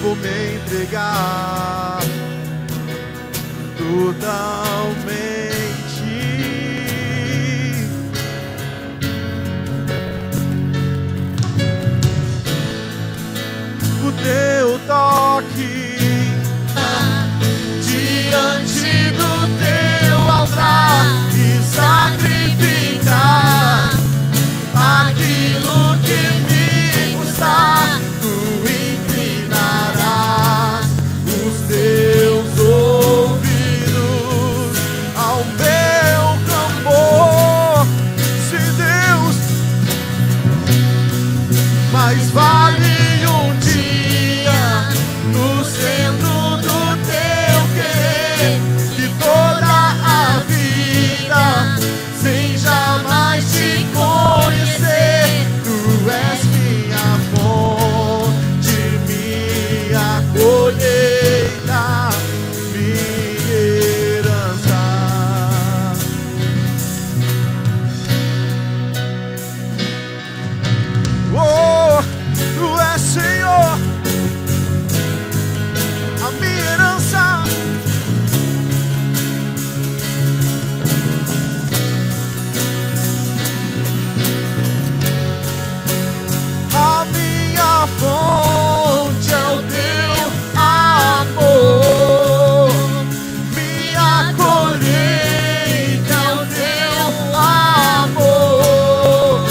vou me entregar totalmente. O teu toque diante do teu altar e sacrificar aquilo que me custar. Tu inclinarás os teus ouvidos ao meu clamor. Se Deus, mais vale um dia no centro do teu querer que toda a vida sem jamais te conhecer. Tu és minha fonte, minha colheita, minha herança. Oh, tu és, Senhor, a minha herança. A minha fonte é o teu amor, minha colheita é o teu amor,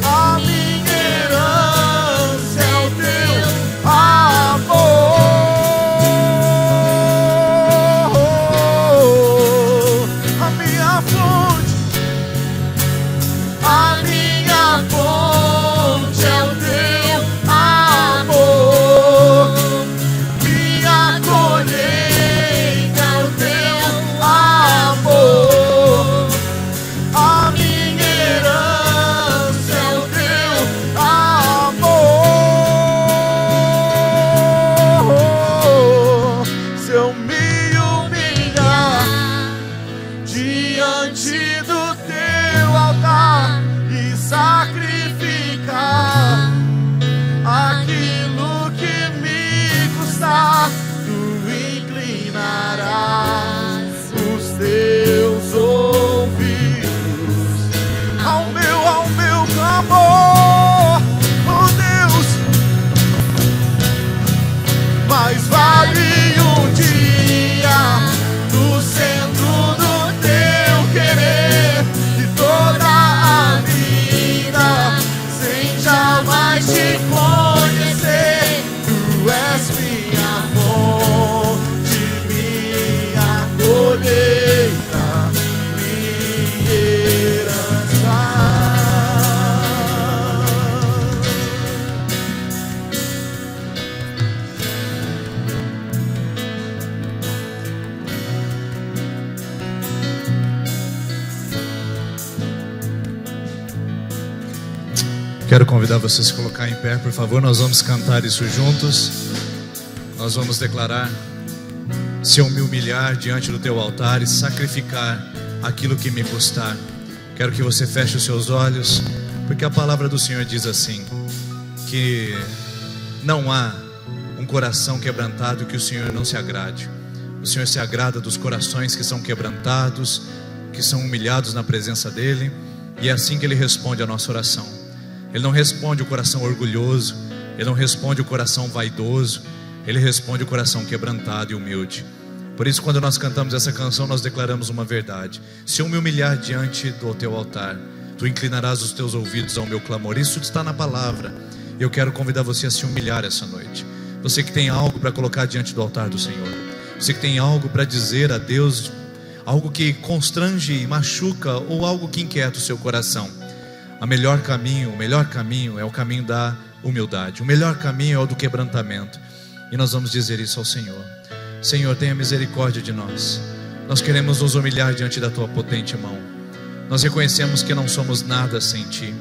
a minha herança é o teu amor. A minha fonte é o teu amor, minha colheita é o teu amor, a minha herança é o teu amor. Se eu me humilhar diante do teu altar e sacrificar aquilo que me custar, tu inclinarás os teus ouvidos ao meu clamor. Oh Deus, mais vale um dia no centro do teu querer que toda a vida sem jamais te conhecer. Tu és minha fonte, minha colheita, minha herança. Quero convidar você a se colocar em pé, por favor. Nós vamos cantar isso juntos. Nós vamos declarar: se eu me humilhar diante do teu altar e sacrificar aquilo que me custar. Quero que você feche os seus olhos, porque a palavra do Senhor diz assim, que não há um coração quebrantado que o Senhor não se agrade. O Senhor se agrada dos corações que são quebrantados, que são humilhados na presença dEle, e é assim que Ele responde a nossa oração. Ele não responde o coração orgulhoso, Ele não responde o coração vaidoso, Ele responde o coração quebrantado e humilde. Por isso, quando nós cantamos essa canção, nós declaramos uma verdade: se eu me humilhar diante do teu altar, tu inclinarás os teus ouvidos ao meu clamor. Isso está na palavra. Eu quero convidar você a se humilhar essa noite. Você que tem algo para colocar diante do altar do Senhor, você que tem algo para dizer a Deus, algo que constrange e machuca, ou algo que inquieta o seu coração. O melhor caminho é o caminho da humildade. O melhor caminho é o do quebrantamento. E nós vamos dizer isso ao Senhor: Senhor, tenha misericórdia de nós. Nós queremos nos humilhar diante da tua potente mão. Nós reconhecemos que não somos nada sem ti.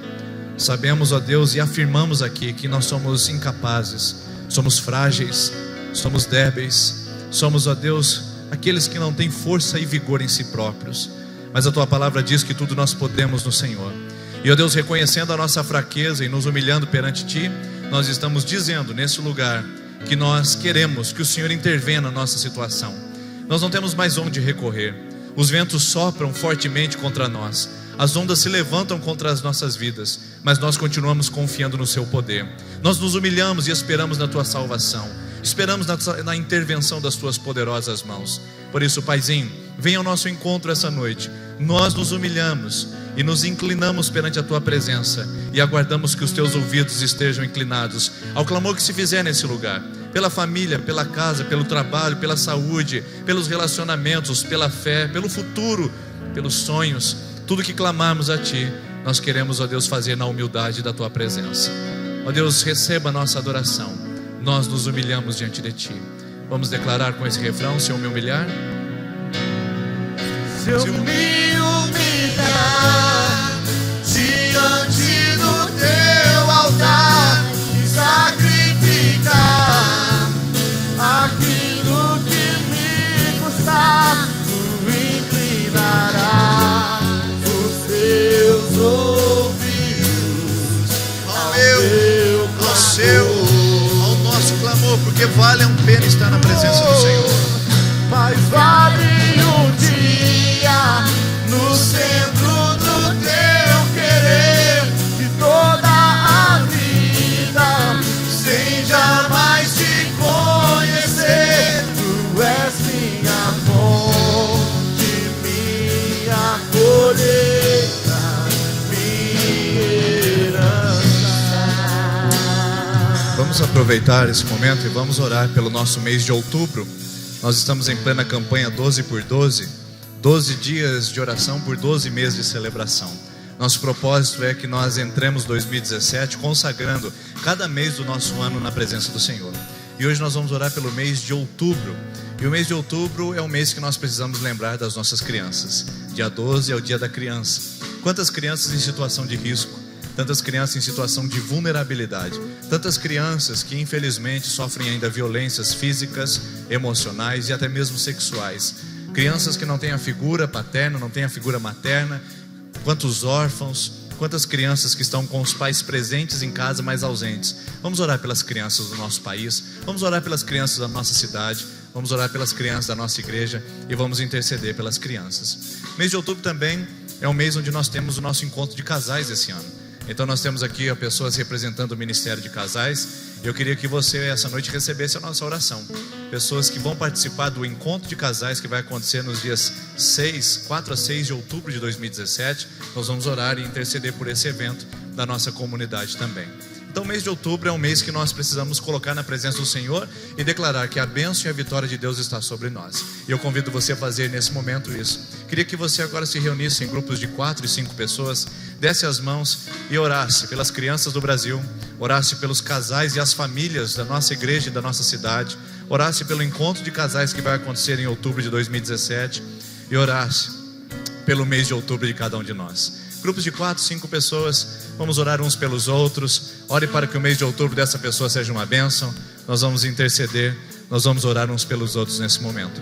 Sabemos, ó Deus, e afirmamos aqui que nós somos incapazes, somos frágeis, somos débeis, somos, ó Deus, aqueles que não têm força e vigor em si próprios. Mas a tua palavra diz que tudo nós podemos no Senhor. E, ó Deus, reconhecendo a nossa fraqueza e nos humilhando perante ti, nós estamos dizendo nesse lugar que nós queremos que o Senhor intervenha na nossa situação. Nós não temos mais onde recorrer. Os ventos sopram fortemente contra nós, as ondas se levantam contra as nossas vidas, mas nós continuamos confiando no seu poder. Nós nos humilhamos e esperamos na tua salvação, esperamos na intervenção das tuas poderosas mãos. Por isso, Paizinho, venha ao nosso encontro essa noite. Nós nos humilhamos e nos inclinamos perante a tua presença e aguardamos que os teus ouvidos estejam inclinados ao clamor que se fizer nesse lugar, pela família, pela casa, pelo trabalho, pela saúde, pelos relacionamentos, pela fé, pelo futuro, pelos sonhos. Tudo que clamarmos a ti, nós queremos, ó Deus, fazer na humildade da tua presença. Ó Deus, receba a nossa adoração. Nós nos humilhamos diante de ti. Vamos declarar com esse refrão: se eu me humilhar, se eu me humilhar diante do teu altar e sacrificar aquilo que me custar, tu inclinarás os teus ouvidos ao nosso clamor, porque vale a pena estar na presença do Senhor. Mas vale um dia no centro do teu querer, de toda a vida, sem jamais te conhecer. Tu és minha fonte, minha colheita, minha herança. Vamos aproveitar esse momento e vamos orar pelo nosso mês de outubro. Nós estamos em plena campanha 12 por 12, 12 dias de oração por 12 meses de celebração. Nosso propósito é que nós entremos 2017 consagrando cada mês do nosso ano na presença do Senhor. E hoje nós vamos orar pelo mês de outubro. E o mês de outubro é o mês que nós precisamos lembrar das nossas crianças. Dia 12 é o dia da criança. Quantas crianças em situação de risco, tantas crianças em situação de vulnerabilidade, tantas crianças que infelizmente sofrem ainda violências físicas, emocionais e até mesmo sexuais. Crianças que não têm a figura paterna, não têm a figura materna. Quantos órfãos, quantas crianças que estão com os pais presentes em casa, mas ausentes. Vamos orar pelas crianças do nosso país, vamos orar pelas crianças da nossa cidade, vamos orar pelas crianças da nossa igreja e vamos interceder pelas crianças. Mês de outubro também é um mês onde nós temos o nosso encontro de casais esse ano. Então nós temos aqui pessoas representando o Ministério de Casais. Eu queria que você essa noite recebesse a nossa oração. Pessoas que vão participar do encontro de casais que vai acontecer nos dias 4 a 6 de outubro de 2017. Nós vamos orar e interceder por esse evento da nossa comunidade também. Então o mês de outubro é um mês que nós precisamos colocar na presença do Senhor e declarar que a bênção e a vitória de Deus está sobre nós. E eu convido você a fazer nesse momento isso. Queria que você agora se reunisse em grupos de 4 e 5 pessoas, desse as mãos e orasse pelas crianças do Brasil, orasse pelos casais e as famílias da nossa igreja e da nossa cidade, orasse pelo encontro de casais que vai acontecer em outubro de 2017 e orasse pelo mês de outubro de cada um de nós. Grupos de 4, 5 pessoas, vamos orar uns pelos outros. Ore para que o mês de outubro dessa pessoa seja uma bênção. Nós vamos interceder, nós vamos orar uns pelos outros nesse momento.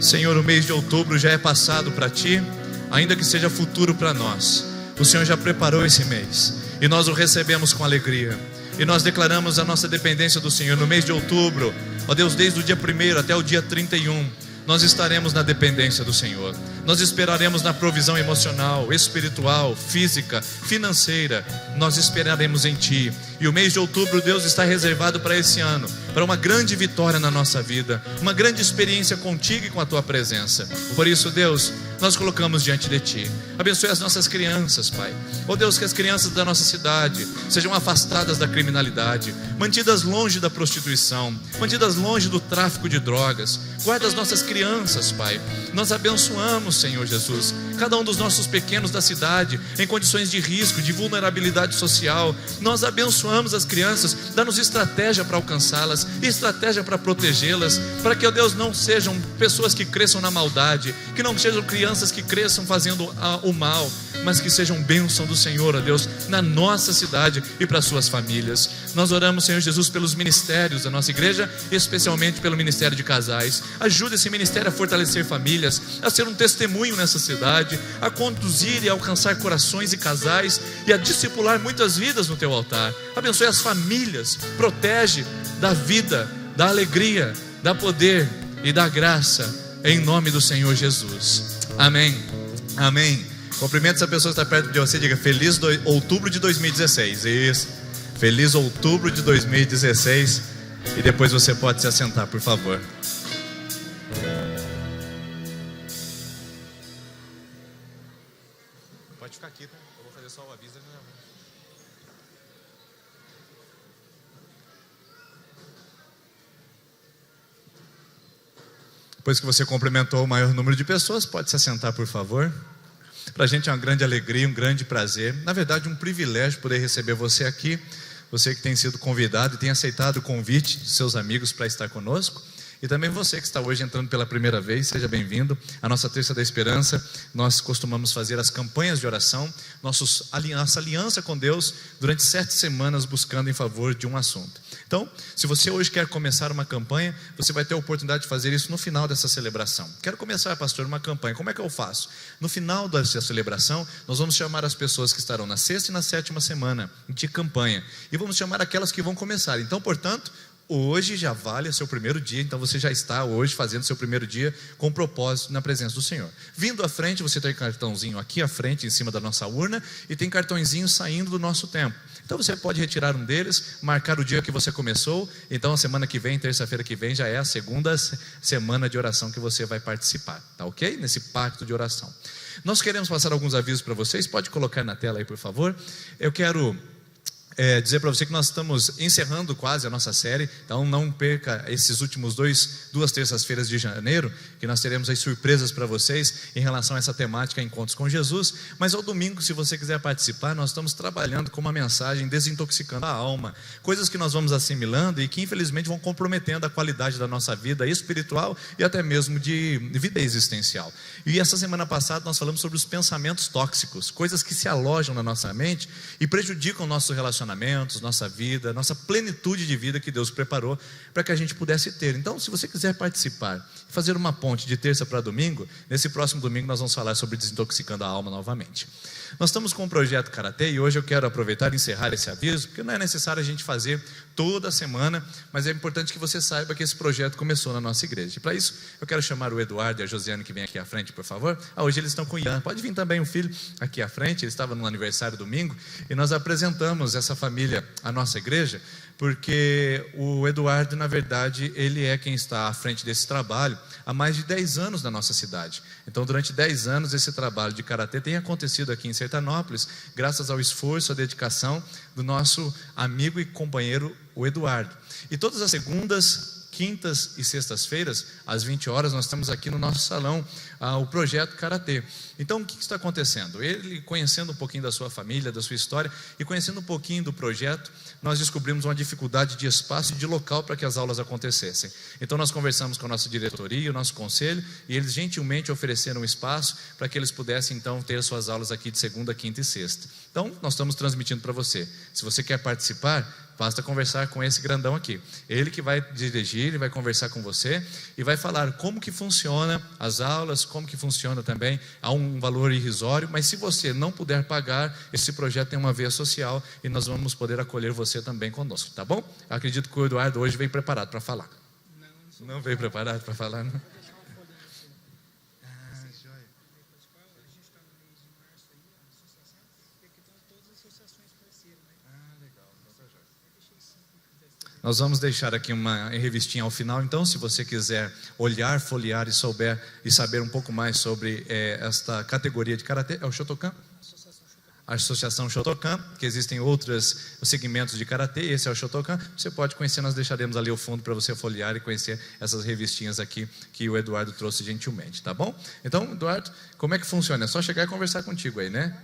Senhor, o mês de outubro já é passado para Ti, ainda que seja futuro para nós. O Senhor já preparou esse mês e nós o recebemos com alegria. E nós declaramos a nossa dependência do Senhor no mês de outubro. Ó Deus, desde o dia 1º até o dia 31, nós estaremos na dependência do Senhor. Nós esperaremos na provisão emocional, espiritual, física, financeira. Nós esperaremos em Ti. E o mês de outubro, Deus, está reservado para esse ano, para uma grande vitória na nossa vida, uma grande experiência contigo e com a Tua presença. Por isso, Deus, nós colocamos diante de Ti. Abençoe as nossas crianças, Pai. Ó Deus, que as crianças da nossa cidade sejam afastadas da criminalidade, mantidas longe da prostituição, mantidas longe do tráfico de drogas. Guarda as nossas crianças, Pai. Nós abençoamos, Senhor Jesus, cada um dos nossos pequenos da cidade, em condições de risco, de vulnerabilidade social. Nós abençoamos as crianças, dá-nos estratégia para alcançá-las, estratégia para protegê-las, para que, ó Deus, não sejam pessoas que cresçam na maldade, que não sejam crianças que cresçam fazendo o mal, mas que sejam bênção do Senhor, ó Deus, na nossa cidade e para suas famílias. Nós oramos, Senhor Jesus, pelos ministérios da nossa igreja, especialmente pelo ministério de casais. Ajuda esse ministério a fortalecer famílias, a ser um testemunho nessa cidade, a conduzir e alcançar corações e casais, e a discipular muitas vidas no Teu altar. Abençoe as famílias, protege da vida, da alegria, da poder e da graça, em nome do Senhor Jesus. Amém. Amém. Cumprimento essa pessoa que está perto de você, diga feliz outubro de 2016. Isso, feliz outubro de 2016. E depois você pode se assentar, por favor. Pode ficar aqui, tá? Eu vou fazer só o aviso. Depois que você cumprimentou o maior número de pessoas, pode se assentar, por favor. Para a gente é uma grande alegria, um grande prazer, na verdade um privilégio poder receber você aqui, você que tem sido convidado e tem aceitado o convite de seus amigos para estar conosco, e também você que está hoje entrando pela primeira vez, seja bem-vindo. A nossa Terça da Esperança, nós costumamos fazer as campanhas de oração, nossa aliança com Deus durante 7 semanas buscando em favor de um assunto. Então, se você hoje quer começar uma campanha, você vai ter a oportunidade de fazer isso no final dessa celebração. Quero começar, pastor, uma campanha. Como é que eu faço? No final dessa celebração, nós vamos chamar as pessoas que estarão na 6ª e na 7ª semana de campanha, e vamos chamar aquelas que vão começar. Então, portanto, hoje já vale o seu primeiro dia, então você já está hoje fazendo seu primeiro dia com propósito na presença do Senhor. Vindo à frente, você tem cartãozinho aqui à frente, em cima da nossa urna, e tem cartõezinho saindo do nosso tempo. Então você pode retirar um deles, marcar o dia que você começou. Então a semana que vem, terça-feira que vem, já é a 2ª semana de oração que você vai participar, tá ok? Nesse pacto de oração. Nós queremos passar alguns avisos para vocês, pode colocar na tela aí, por favor. Eu quero dizer para você que nós estamos encerrando quase a nossa série, então não perca esses últimos 2 terças-feiras de janeiro, que nós teremos aí surpresas para vocês em relação a essa temática Encontros com Jesus. Mas ao domingo, se você quiser participar, nós estamos trabalhando com uma mensagem desintoxicando a alma, coisas que nós vamos assimilando e que infelizmente vão comprometendo a qualidade da nossa vida espiritual e até mesmo de vida existencial. E essa semana passada nós falamos sobre os pensamentos tóxicos, coisas que se alojam na nossa mente e prejudicam o nosso relacionamento, nossa vida, nossa plenitude de vida que Deus preparou para que a gente pudesse ter. Então, se você quiser participar, fazer uma ponte de terça para domingo, nesse próximo domingo nós vamos falar sobre desintoxicando a alma novamente. Nós estamos com um projeto Karatê e hoje eu quero aproveitar e encerrar esse aviso, porque não é necessário a gente fazer toda semana, mas é importante que você saiba que esse projeto começou na nossa igreja. E para isso, eu quero chamar o Eduardo e a Josiane que vem aqui à frente, por favor. Hoje eles estão com o Ian, pode vir também o filho aqui à frente, ele estava no aniversário domingo, e nós apresentamos essa família à nossa igreja, porque o Eduardo, na verdade, ele é quem está à frente desse trabalho há mais de 10 anos na nossa cidade. Então, durante 10 anos, esse trabalho de Karatê tem acontecido aqui em Sertanópolis, graças ao esforço, à dedicação do nosso amigo e companheiro, o Eduardo. E todas as segundas, quintas e sextas-feiras, às 20 horas, nós estamos aqui no nosso salão, o projeto Karatê. Então, o que está acontecendo? Ele, conhecendo um pouquinho da sua família, da sua história, e conhecendo um pouquinho do projeto, nós descobrimos uma dificuldade de espaço e de local para que as aulas acontecessem. Então, nós conversamos com a nossa diretoria, o nosso conselho, e eles gentilmente ofereceram um espaço para que eles pudessem, então, ter suas aulas aqui de segunda, quinta e sexta. Então, nós estamos transmitindo para você. Se você quer participar, Basta conversar com esse grandão aqui. Ele que vai dirigir, ele vai conversar com você e vai falar como que funciona as aulas, como que funciona também. Há um valor irrisório, mas se você não puder pagar, esse projeto tem uma veia social e nós vamos poder acolher você também conosco, tá bom? Eu acredito que o Eduardo hoje veio preparado para falar. Não veio preparado para falar, não? Nós vamos deixar aqui uma revistinha ao final, então, se você quiser olhar, folhear e souber e saber um pouco mais sobre esta categoria de karatê, é o Shotokan? A Associação Shotokan, que existem outros segmentos de karatê, esse é o Shotokan. Você pode conhecer, nós deixaremos ali ao fundo para você folhear e conhecer essas revistinhas aqui que o Eduardo trouxe gentilmente, tá bom? Então, Eduardo, como é que funciona? É só chegar e conversar contigo aí, né?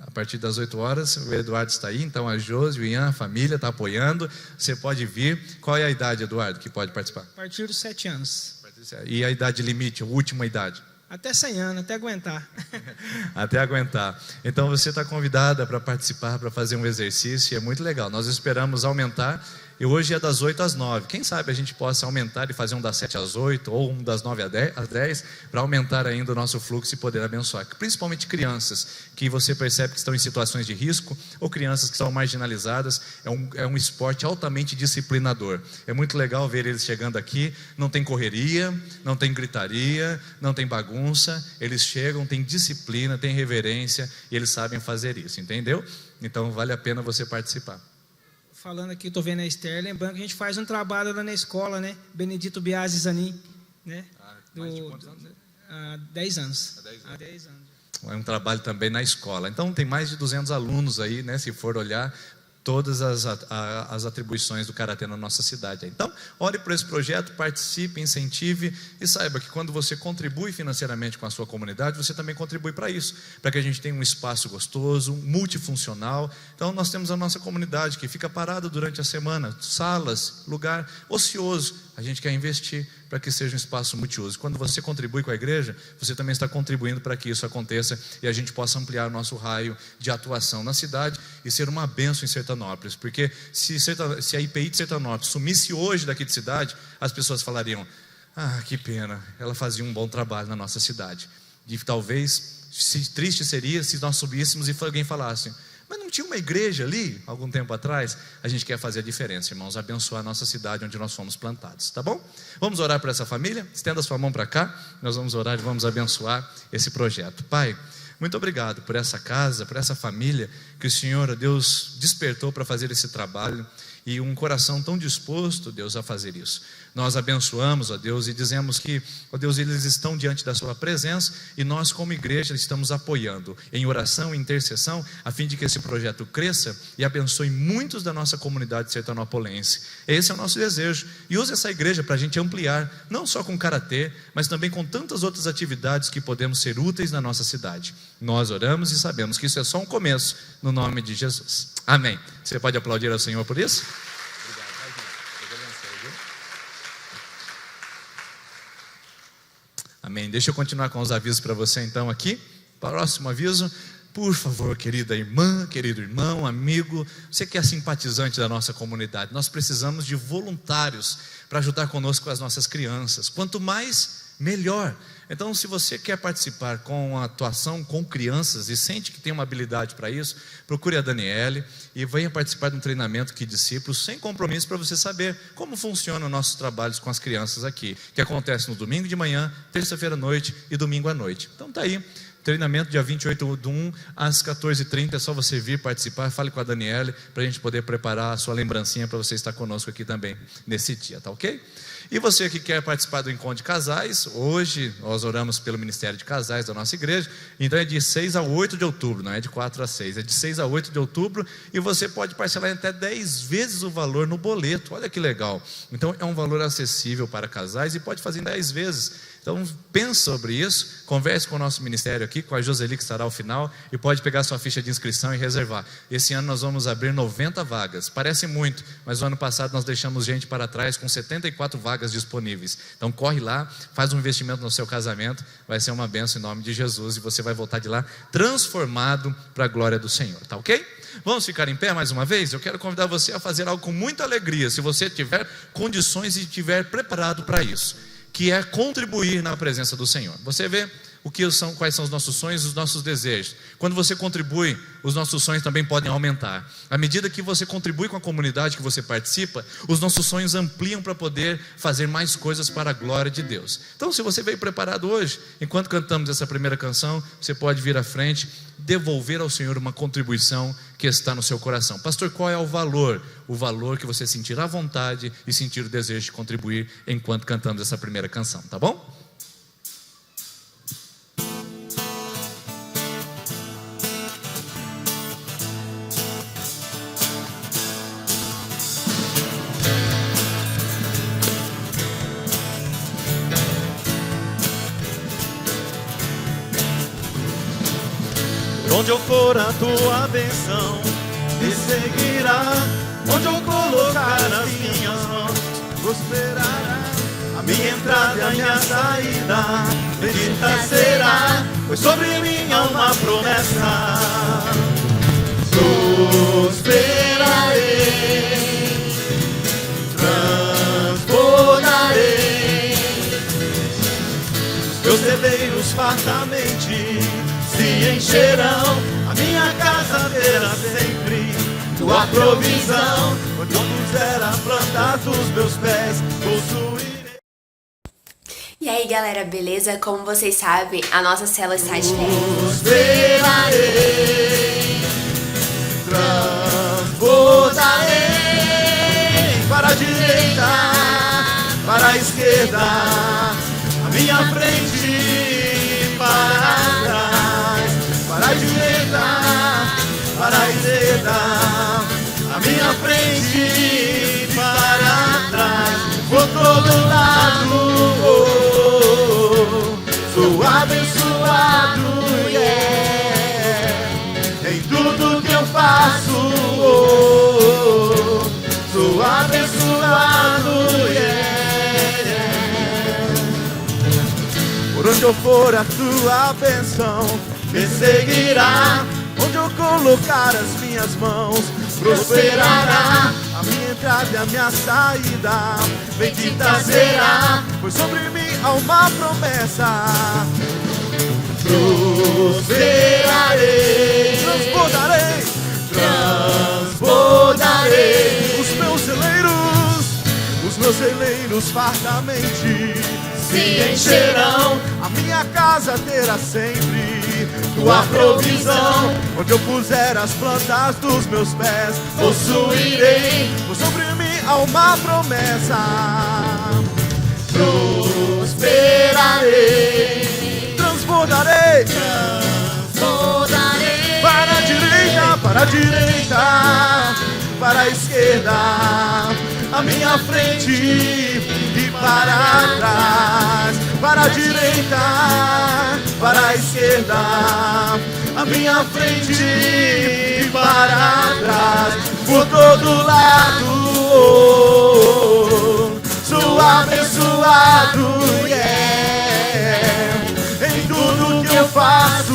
A partir das 8 horas, o Eduardo está aí, então a Josi, o Ian, a família está apoiando, você pode vir. Qual é a idade, Eduardo, que pode participar? A partir dos 7 anos. E a idade limite, a última idade? Até 100 anos, até aguentar. Até aguentar. Então você está convidada para participar, para fazer um exercício, é muito legal. Nós esperamos aumentar, e hoje é das 8 às 9. Quem sabe a gente possa aumentar e fazer um das 7 às 8, ou um das 9 às 10, para aumentar ainda o nosso fluxo e poder abençoar. Principalmente crianças, que você percebe que estão em situações de risco, ou crianças que estão marginalizadas. É um esporte altamente disciplinador. É muito legal ver eles chegando aqui, não tem correria, não tem gritaria, não tem bagunça. Eles chegam, tem disciplina, tem reverência, e eles sabem fazer isso, entendeu? Então vale a pena você participar. Falando aqui, estou vendo a Esther, lembrando que a gente faz um trabalho lá na escola, né? Benedito Biasi Zanin, né? Mais de quantos anos? Há 10 anos. Há 10 anos. É um trabalho também na escola. Então tem mais de 200 alunos aí, né? Se for olhar todas as atribuições do karatê na nossa cidade. Então, ore por esse projeto, participe, incentive e saiba que quando você contribui financeiramente com a sua comunidade, você também contribui para isso, para que a gente tenha um espaço gostoso, multifuncional. Então, nós temos a nossa comunidade que fica parada durante a semana, salas, lugar ocioso. A gente quer investir para que seja um espaço multiuso. Quando você contribui com a igreja, você também está contribuindo para que isso aconteça e a gente possa ampliar o nosso raio de atuação na cidade e ser uma bênção em Sertanópolis. Porque se a IPI de Sertanópolis sumisse hoje daqui de cidade, as pessoas falariam: ah, que pena, ela fazia um bom trabalho na nossa cidade. E talvez, triste seria se nós subíssemos e alguém falasse: mas não tinha uma igreja ali, algum tempo atrás? A gente quer fazer a diferença, irmãos, abençoar a nossa cidade onde nós fomos plantados, tá bom? Vamos orar por essa família? Estenda a sua mão para cá, nós vamos orar e vamos abençoar esse projeto. Pai, muito obrigado por essa casa, por essa família que o Senhor, Deus, despertou para fazer esse trabalho e um coração tão disposto, Deus, a fazer isso. Nós abençoamos, ó Deus, e dizemos que, ó Deus, eles estão diante da sua presença e nós como igreja estamos apoiando em oração e intercessão a fim de que esse projeto cresça e abençoe muitos da nossa comunidade sertanopolense. Esse é o nosso desejo e use essa igreja para a gente ampliar, não só com karatê, mas também com tantas outras atividades que podemos ser úteis na nossa cidade. Nós oramos e sabemos que isso é só um começo, no nome de Jesus. Amém. Você pode aplaudir ao Senhor por isso? Amém. Deixa eu continuar com os avisos para você então aqui. Próximo aviso. Por favor, querida irmã, querido irmão, amigo, você que é simpatizante da nossa comunidade, nós precisamos de voluntários para ajudar conosco as nossas crianças. Quanto mais, melhor. Então, se você quer participar com a atuação com crianças e sente que tem uma habilidade para isso, procure a Daniele e venha participar de um treinamento que discípulos, sem compromisso, para você saber como funcionam nossos trabalhos com as crianças aqui, que acontece no domingo de manhã, terça-feira à noite e domingo à noite. Então tá aí, treinamento dia 28/1 às 14h30, é só você vir participar, fale com a Daniele, para a gente poder preparar a sua lembrancinha para você estar conosco aqui também nesse dia, tá ok? E você que quer participar do encontro de casais, hoje nós oramos pelo Ministério de Casais da nossa igreja, então é de 6 a 8 de outubro, não é de 4 a 6, é de 6 a 8 de outubro, e você pode parcelar até 10 vezes o valor no boleto, olha que legal. Então é um valor acessível para casais e pode fazer em 10 vezes, Então pense sobre isso, converse com o nosso ministério aqui, com a Joseli que estará ao final, e pode pegar sua ficha de inscrição e reservar. Esse ano nós vamos abrir 90 vagas, parece muito, mas no ano passado nós deixamos gente para trás com 74 vagas disponíveis. Então corre lá, faz um investimento no seu casamento, vai ser uma bênção em nome de Jesus, e você vai voltar de lá transformado para a glória do Senhor, tá ok? Vamos ficar em pé mais uma vez? Eu quero convidar você a fazer algo com muita alegria, se você tiver condições e estiver preparado para isso, que é contribuir na presença do Senhor. Você vê quais são os nossos sonhos e os nossos desejos. Quando você contribui, os nossos sonhos também podem aumentar. À medida que você contribui com a comunidade que você participa, os nossos sonhos ampliam para poder fazer mais coisas para a glória de Deus. Então, se você veio preparado hoje, enquanto cantamos essa primeira canção, você pode vir à frente, devolver ao Senhor uma contribuição que está no seu coração. Pastor, qual é o valor? O valor que você sentir à vontade e sentir o desejo de contribuir enquanto cantamos essa primeira canção, tá bom? Onde eu for a tua bênção me seguirá. Onde eu colocar as minhas mãos prosperará. A minha entrada e a minha saída bendita será, pois sobre mim há uma promessa. Prosperarei, transbordarei, os meus celeiros fartamente se encherão, a minha casa terá sempre tua provisão. Onde eu puser a planta dos meus pés, possuirei. E aí galera, beleza? Como vocês sabem, a nossa célula está de férias. Prosperarei, transbordarei, para a direita, para a esquerda, a minha frente, para trás, para a direita, para a esquerda, a minha frente, para trás, por todo lado. Sou abençoado, yeah, em tudo que eu faço. Sou abençoado, yeah. Por onde eu for a tua bênção me seguirá. Onde eu colocar as minhas mãos prosperará. A minha entrada e a minha saída bendita será, pois sobre mim há uma promessa. Prosperarei, transbordarei, os meus celeiros fartamente se encherão. A minha casa terá sempre tua provisão. Onde eu puser as plantas dos meus pés, possuirei, pois sobre mim há uma promessa. Prosperarei, transbordarei, para a direita, para a direita, para a esquerda, a minha frente e para trás, para a direita, para a esquerda, a minha frente e para trás, por todo lado. Sou abençoado, yeah, em tudo que eu faço.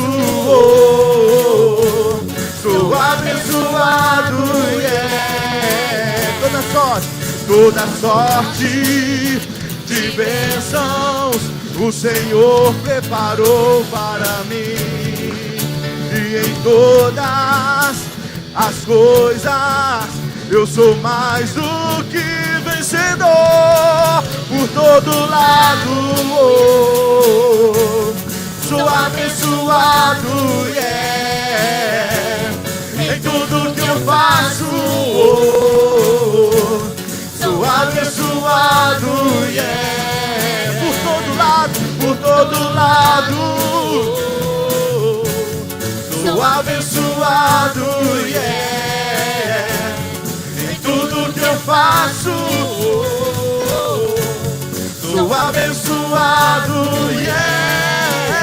Sou abençoado, yeah, toda sorte de bênçãos o Senhor preparou para mim. E em todas as coisas eu sou mais do que vencedor. Por todo lado sou abençoado, yeah, em tudo que eu faço. Sou abençoado, yeah, por todo lado sou abençoado, yeah, em tudo que eu faço. Sou abençoado. abençoado, yeah!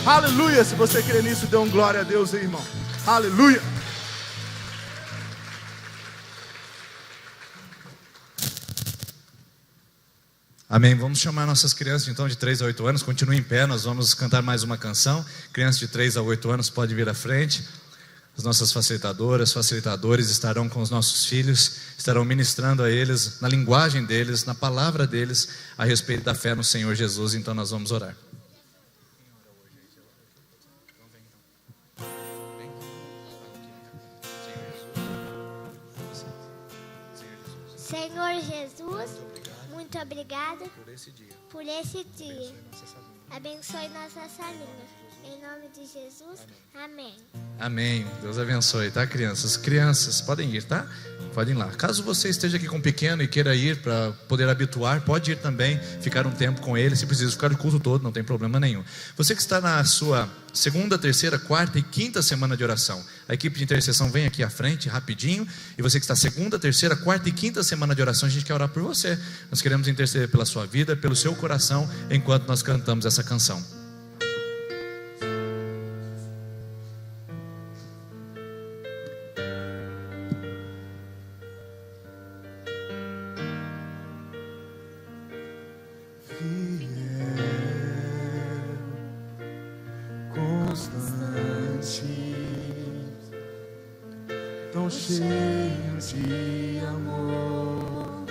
Aleluia, se você crê nisso, dê um glória a Deus aí, irmão. Aleluia. Amém. Vamos chamar nossas crianças então de 3 a 8 anos. Continue em pé, nós vamos cantar mais uma canção. Crianças de 3 a 8 anos pode vir à frente. As nossas facilitadoras, facilitadores estarão com os nossos filhos, estarão ministrando a eles, na linguagem deles, na palavra deles, a respeito da fé no Senhor Jesus. Então nós vamos orar. Senhor Jesus, muito obrigado por esse dia. Abençoe nossa salinha. Em nome de Jesus, amém. Amém. Deus abençoe, tá, crianças? Crianças, podem ir, tá? Podem ir lá. Caso você esteja aqui com um pequeno e queira ir para poder habituar, pode ir também, ficar um tempo com ele. Se precisa ficar o culto todo, não tem problema nenhum. Você que está na sua segunda, terceira, quarta e quinta semana de oração, a equipe de intercessão vem aqui à frente, rapidinho. E você que está segunda, terceira, quarta e quinta semana de oração, a gente quer orar por você. Nós queremos interceder pela sua vida, pelo seu coração, enquanto nós cantamos essa canção. Tão cheio de amor,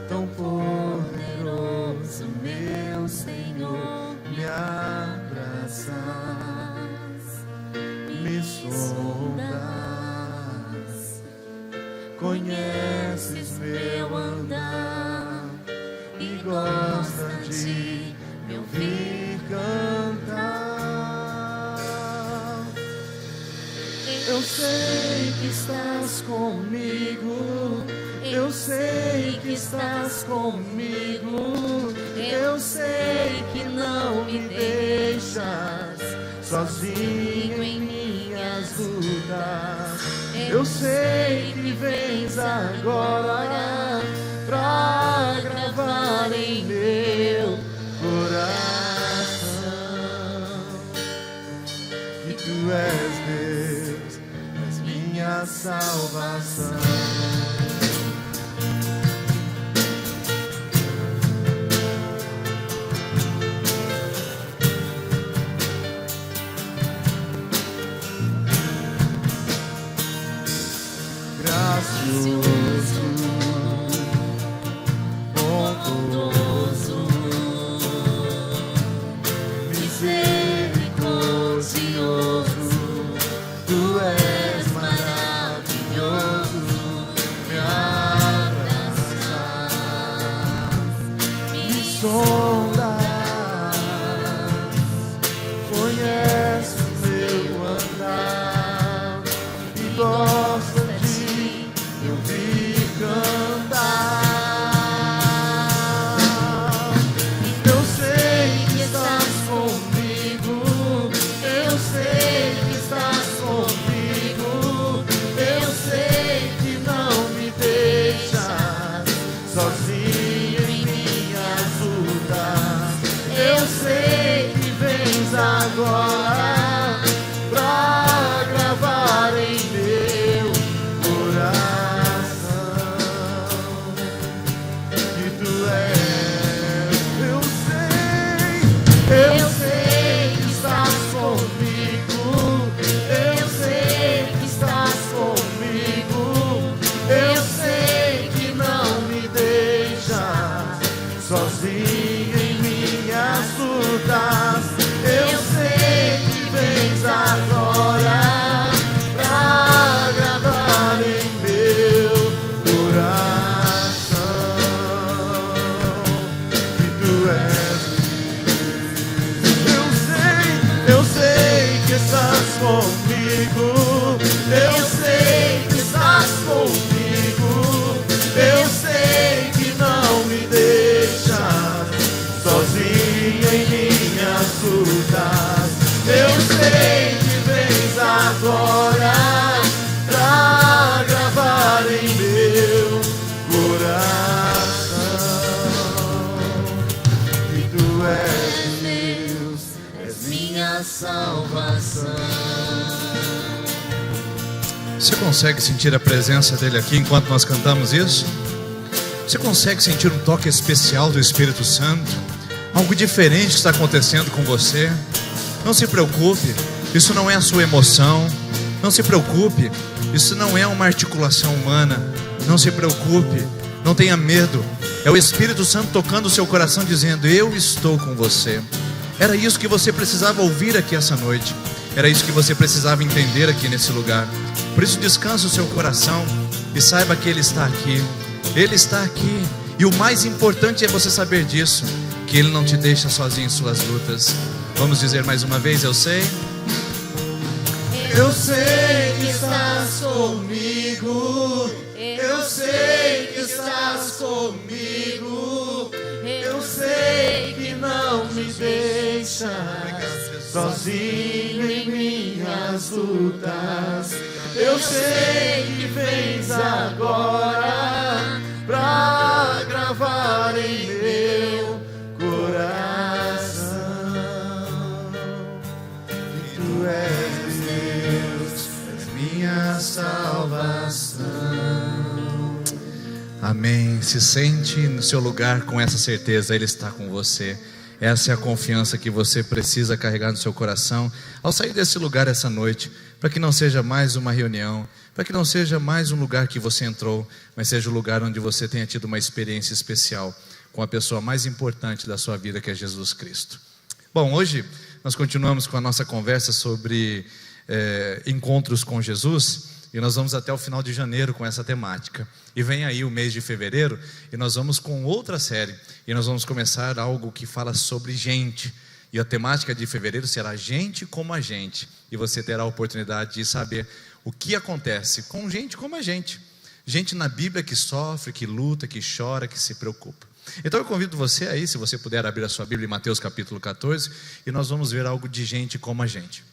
tão poderoso, meu Senhor, me abraças, me sondas, conheces meu andar e gosta de me ouvir cantar. Eu sei que estás comigo, eu sei que estás comigo, eu sei que não me deixas sozinho em minhas lutas. Eu sei que vens agora pra gravar em meu coração que tu és Deus, és minha salvação. Gracioso, bondoso, misericordioso, tu és maravilhoso, me abraças, me sondas, conheces meu andar e gosta de ouvir cantar. Eu sei que estás comigo, eu sei que estás comigo, eu sei que não me deixas sozinho em minhas lutas. Eu sei que vens agora pra gravar em meu coração que tu és. Eu sei que estás comigo, eu sei que estás comigo, eu sei que não me deixas sozinho em minhas lutas. Eu sei que vens agora pra gravar em meu coração que tu és. Eu sei que estás comigo, eu sei que estás comigo, eu sei que não me deixas sozinho em minhas lutas. Eu sei que vens agora pra gravar em meu coração Você consegue sentir a presença dele aqui enquanto nós cantamos isso? Você consegue sentir um toque especial do Espírito Santo? Algo diferente está acontecendo com você? Não se preocupe, isso não é a sua emoção. Não se preocupe, isso não é uma articulação humana. Não se preocupe, não tenha medo. É o Espírito Santo tocando o seu coração, dizendo: eu estou com você. Era isso que você precisava ouvir aqui essa noite. Era isso que você precisava entender aqui nesse lugar. Por isso descanse o seu coração e saiba que Ele está aqui. Ele está aqui. E o mais importante é você saber disso, que Ele não te deixa sozinho em suas lutas. Vamos dizer mais uma vez: eu sei. Eu sei que estás comigo. Eu sei que estás comigo. Eu sei que não me deixas sozinho em minhas lutas. Eu sei que vens agora pra gravar em meu coração que tu és Deus, és minha salvação. Amém. Se sente no seu lugar com essa certeza, Ele está com você. Essa é a confiança que você precisa carregar no seu coração ao sair desse lugar essa noite, para que não seja mais uma reunião, para que não seja mais um lugar que você entrou, mas seja o lugar onde você tenha tido uma experiência especial com a pessoa mais importante da sua vida, que é Jesus Cristo. Bom, hoje nós continuamos com a nossa conversa sobre encontros com Jesus, e nós vamos até o final de janeiro com essa temática. E vem aí o mês de fevereiro, e nós vamos com outra série, e nós vamos começar algo que fala sobre gente. E a temática de fevereiro será gente como a gente. E você terá a oportunidade de saber o que acontece com gente como a gente. Gente na Bíblia que sofre, que luta, que chora, que se preocupa. Então eu convido você aí, se você puder abrir a sua Bíblia em Mateus capítulo 14, e nós vamos ver algo de gente como a gente.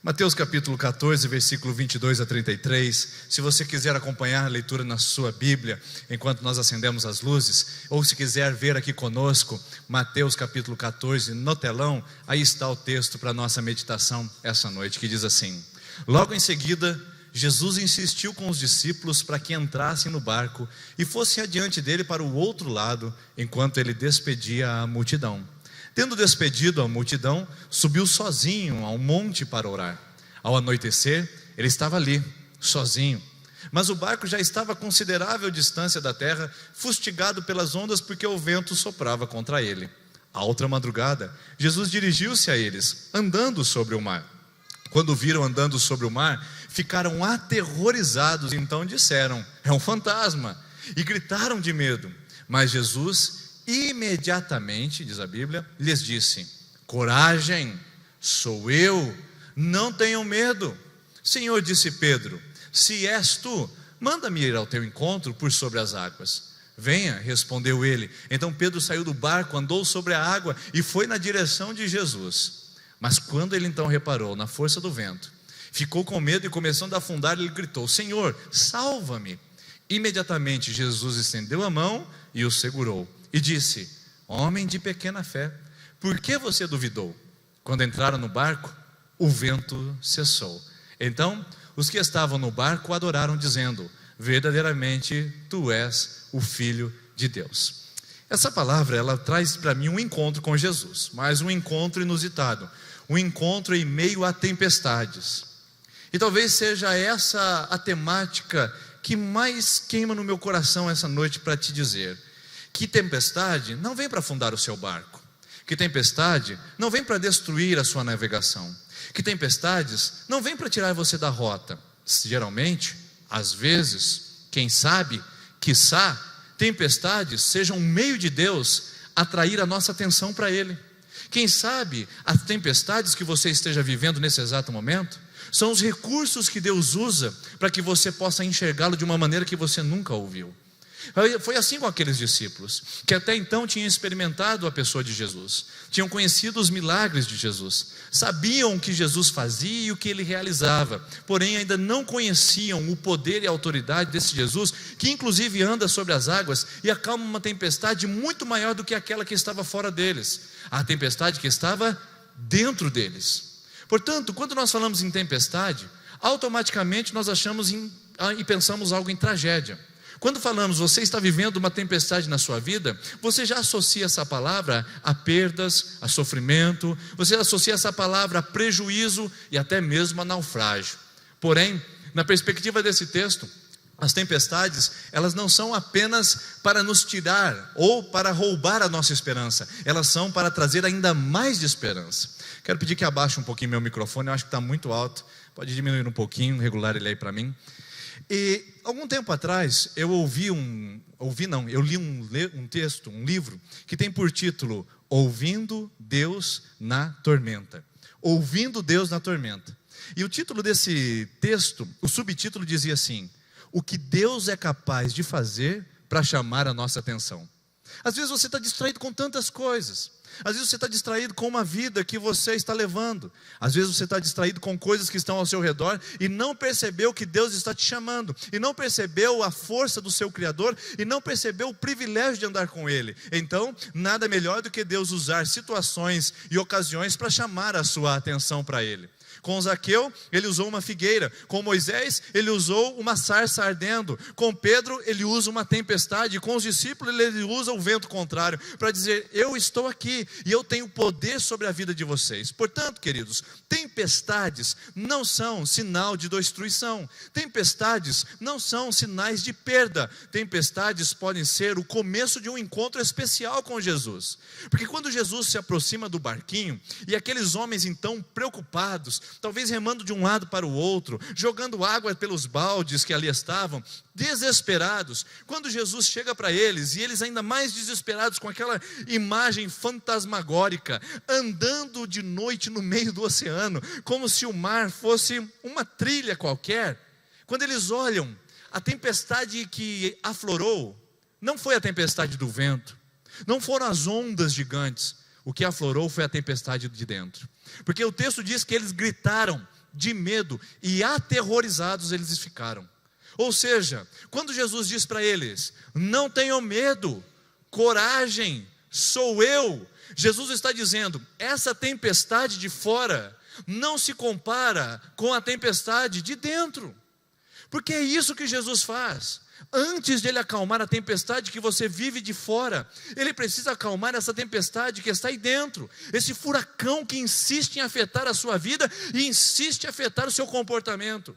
Mateus capítulo 14, versículo 22 a 33. Se você quiser acompanhar a leitura na sua Bíblia, enquanto nós acendemos as luzes, ou se quiser ver aqui conosco, Mateus capítulo 14, no telão, aí está o texto para a nossa meditação essa noite, que diz assim: logo em seguida, Jesus insistiu com os discípulos para que entrassem no barco e fossem adiante dele para o outro lado, enquanto ele despedia a multidão. Tendo despedido a multidão, subiu sozinho ao monte para orar. Ao anoitecer, ele estava ali, sozinho. Mas o barco já estava a considerável distância da terra, fustigado pelas ondas, porque o vento soprava contra ele. À outra madrugada, Jesus dirigiu-se a eles, andando sobre o mar. Quando o viram andando sobre o mar, ficaram aterrorizados, então disseram: é um fantasma, e gritaram de medo. Mas Jesus imediatamente, diz a Bíblia, lhes disse: coragem, sou eu, não tenham medo. Senhor, disse Pedro, se és tu, manda-me ir ao teu encontro por sobre as águas. Venha, respondeu ele. Então Pedro saiu do barco, andou sobre a água e foi na direção de Jesus. Mas quando ele então reparou na força do vento, ficou com medo e começando a afundar, ele gritou: Senhor, salva-me. Imediatamente Jesus estendeu a mão e o segurou e disse: homem de pequena fé, por que você duvidou? Quando entraram no barco, o vento cessou. Então os que estavam no barco adoraram, dizendo: verdadeiramente tu és o Filho de Deus. Essa palavra, ela traz para mim um encontro com Jesus, mas um encontro inusitado, um encontro em meio a tempestades. E talvez seja essa a temática que mais queima no meu coração essa noite, para te dizer que tempestade não vem para afundar o seu barco, que tempestade não vem para destruir a sua navegação, que tempestades não vem para tirar você da rota. Geralmente, às vezes, quem sabe, quiçá, tempestades sejam um meio de Deus atrair a nossa atenção para Ele. Quem sabe as tempestades que você esteja vivendo nesse exato momento são os recursos que Deus usa para que você possa enxergá-lo de uma maneira que você nunca ouviu. Foi assim com aqueles discípulos, que até então tinham experimentado a pessoa de Jesus, tinham conhecido os milagres de Jesus, sabiam o que Jesus fazia e o que ele realizava, porém ainda não conheciam o poder e a autoridade desse Jesus, que inclusive anda sobre as águas e acalma uma tempestade muito maior do que aquela que estava fora deles, a tempestade que estava dentro deles. Portanto, quando nós falamos em tempestade, automaticamente nós achamos e pensamos algo em tragédia. Quando falamos, você está vivendo uma tempestade na sua vida, você já associa essa palavra a perdas, a sofrimento, você associa essa palavra a prejuízo e até mesmo a naufrágio. Porém, na perspectiva desse texto, as tempestades, elas não são apenas para nos tirar ou para roubar a nossa esperança, elas são para trazer ainda mais de esperança. Quero pedir que abaixe um pouquinho meu microfone, eu acho que está muito alto, pode diminuir um pouquinho, regular ele aí para mim. E algum tempo atrás eu li um texto, um livro, que tem por título Ouvindo Deus na Tormenta. Ouvindo Deus na Tormenta. E o título desse texto, o subtítulo dizia assim: o que Deus é capaz de fazer para chamar a nossa atenção. Às vezes você está distraído com tantas coisas. Às vezes você está distraído com uma vida que você está levando. Às vezes você está distraído com coisas que estão ao seu redor e não percebeu que Deus está te chamando, e não percebeu a força do seu Criador, e não percebeu o privilégio de andar com Ele. Então, nada melhor do que Deus usar situações e ocasiões para chamar a sua atenção para Ele. Com Zaqueu, ele usou uma figueira. Com Moisés, ele usou uma sarça ardendo. Com Pedro, ele usa uma tempestade. Com os discípulos, ele usa o vento contrário para dizer: eu estou aqui e eu tenho poder sobre a vida de vocês. Portanto, queridos, tempestades não são sinal de destruição. Tempestades não são sinais de perda. Tempestades podem ser o começo de um encontro especial com Jesus. Porque quando Jesus se aproxima do barquinho, e aqueles homens então preocupados, talvez remando de um lado para o outro, jogando água pelos baldes que ali estavam, desesperados, quando Jesus chega para eles, e eles ainda mais desesperados com aquela imagem fantasmagórica, andando de noite no meio do oceano, como se o mar fosse uma trilha qualquer, quando eles olham, a tempestade que aflorou, não foi a tempestade do vento, não foram as ondas gigantes, o que aflorou foi a tempestade de dentro. Porque o texto diz que eles gritaram de medo e aterrorizados eles ficaram. Ou seja, quando Jesus diz para eles: não tenham medo, coragem, sou eu. Jesus está dizendo: essa tempestade de fora não se compara com a tempestade de dentro. Porque é isso que Jesus faz. Antes de Ele acalmar a tempestade que você vive de fora, Ele precisa acalmar essa tempestade que está aí dentro, esse furacão que insiste em afetar a sua vida e insiste em afetar o seu comportamento.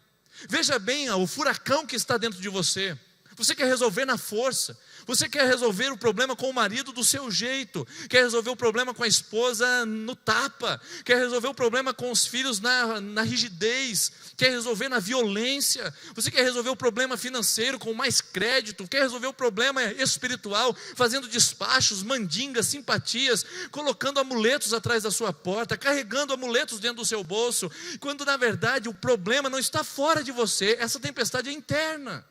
Veja bem o furacão que está dentro de você. Você quer resolver na força, você quer resolver o problema com o marido do seu jeito, quer resolver o problema com a esposa no tapa, quer resolver o problema com os filhos na rigidez, quer resolver na violência, você quer resolver o problema financeiro com mais crédito, quer resolver o problema espiritual fazendo despachos, mandingas, simpatias, colocando amuletos atrás da sua porta, carregando amuletos dentro do seu bolso, quando na verdade o problema não está fora de você, essa tempestade é interna.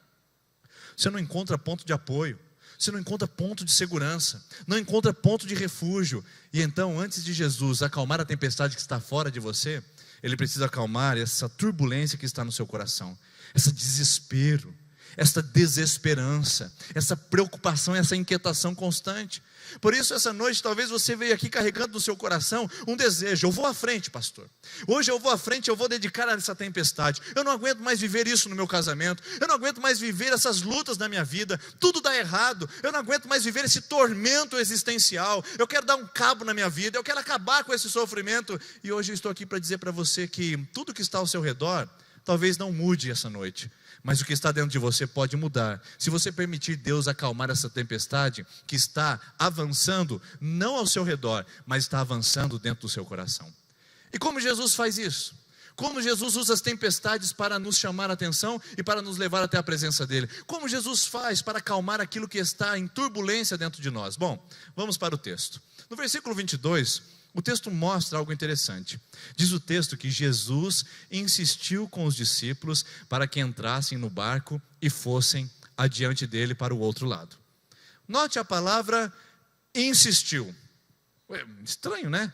Você não encontra ponto de apoio, você não encontra ponto de segurança, não encontra ponto de refúgio. E então, antes de Jesus acalmar a tempestade que está fora de você, Ele precisa acalmar essa turbulência que está no seu coração, esse desespero, essa desesperança, essa preocupação, essa inquietação constante. Por isso, essa noite, talvez você veio aqui carregando no seu coração um desejo: eu vou à frente, pastor. Hoje eu vou à frente, eu vou dedicar a essa tempestade. Eu não aguento mais viver isso no meu casamento. Eu não aguento mais viver essas lutas na minha vida. Tudo dá errado. Eu não aguento mais viver esse tormento existencial. Eu quero dar um cabo na minha vida. Eu quero acabar com esse sofrimento. E hoje eu estou aqui para dizer para você que tudo que está ao seu redor talvez não mude essa noite, mas o que está dentro de você pode mudar, se você permitir Deus acalmar essa tempestade que está avançando, não ao seu redor, mas está avançando dentro do seu coração. E como Jesus faz isso? Como Jesus usa as tempestades para nos chamar a atenção e para nos levar até a presença dEle? Como Jesus faz para acalmar aquilo que está em turbulência dentro de nós? Bom, vamos para o texto. No versículo 22, o texto mostra algo interessante. Diz o texto que Jesus insistiu com os discípulos para que entrassem no barco e fossem adiante dele para o outro lado. Note a palavra insistiu. Estranho, né?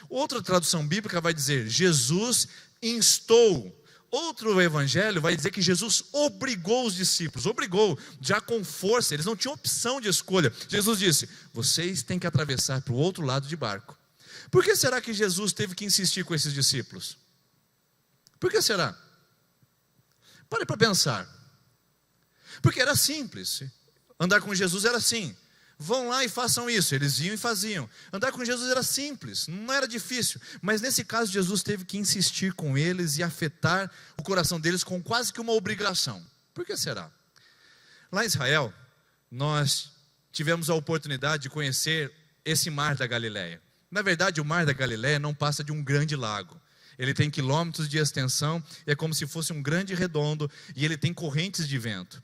Outra tradução bíblica vai dizer, Jesus instou. Outro evangelho vai dizer que Jesus obrigou os discípulos, obrigou, já com força, eles não tinham opção de escolha. Jesus disse, vocês têm que atravessar para o outro lado de barco. Por que será que Jesus teve que insistir com esses discípulos? Por que será? Pare para pensar. Porque era simples, andar com Jesus era assim. Vão lá e façam isso, eles iam e faziam. Andar com Jesus era simples, não era difícil. Mas nesse caso Jesus teve que insistir com eles e afetar o coração deles com quase que uma obrigação. Por que será? Lá em Israel, nós tivemos a oportunidade de conhecer esse mar da Galileia. Na verdade, o mar da Galileia não passa de um grande lago. Ele tem quilômetros de extensão, é como se fosse um grande redondo, e ele tem correntes de vento.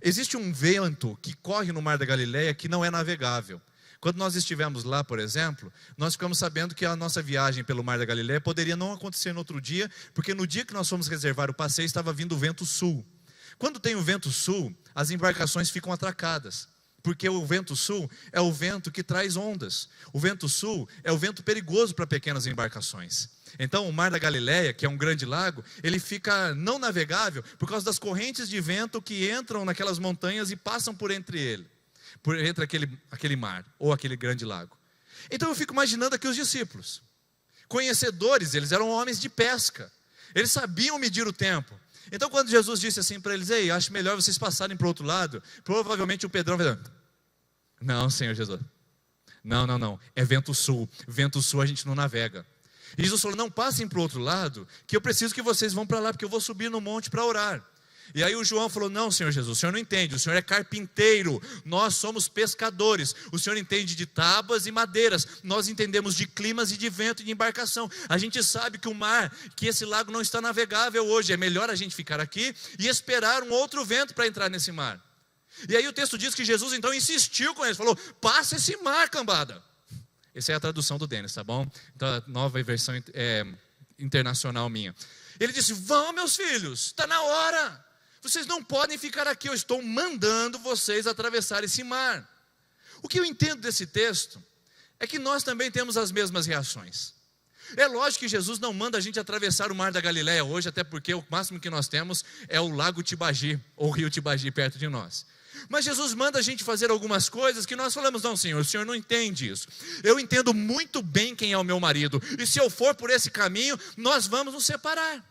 Existe um vento que corre no Mar da Galileia que não é navegável. Quando nós estivemos lá, por exemplo, nós ficamos sabendo que a nossa viagem pelo Mar da Galileia poderia não acontecer no outro dia, porque no dia que nós fomos reservar o passeio estava vindo o vento sul. Quando tem o vento sul, as embarcações ficam atracadas, porque o vento sul é o vento que traz ondas. O vento sul é o vento perigoso para pequenas embarcações. Então o Mar da Galileia, que é um grande lago, ele fica não navegável por causa das correntes de vento que entram naquelas montanhas e passam por entre ele, por entre aquele mar, ou aquele grande lago. Então eu fico imaginando aqui os discípulos, conhecedores, eles eram homens de pesca, eles sabiam medir o tempo. Então quando Jesus disse assim para eles, ei, acho melhor vocês passarem para o outro lado, provavelmente o Pedrão vai dizer, não, Senhor Jesus, não, é vento sul a gente não navega. E Jesus falou, não passem para o outro lado, que eu preciso que vocês vão para lá, porque eu vou subir no monte para orar. E aí o João falou, não, Senhor Jesus, o Senhor não entende, o Senhor é carpinteiro, nós somos pescadores, o Senhor entende de tábuas e madeiras, nós entendemos de climas e de vento e de embarcação. A gente sabe que o mar, que esse lago não está navegável hoje, é melhor a gente ficar aqui e esperar um outro vento para entrar nesse mar. E aí o texto diz que Jesus então insistiu com eles, falou, passa esse mar, cambada. Essa é a tradução do Denis, tá bom? Então a nova versão internacional minha. Ele disse, vão meus filhos, está na hora. Vocês não podem ficar aqui, eu estou mandando vocês atravessar esse mar. O que eu entendo desse texto é que nós também temos as mesmas reações. É lógico que Jesus não manda a gente atravessar o Mar da Galileia hoje, até porque o máximo que nós temos é o Lago Tibagi, ou o Rio Tibagi perto de nós. Mas Jesus manda a gente fazer algumas coisas que nós falamos, não, Senhor, o Senhor não entende isso. Eu entendo muito bem quem é o meu marido, e se eu for por esse caminho, nós vamos nos separar.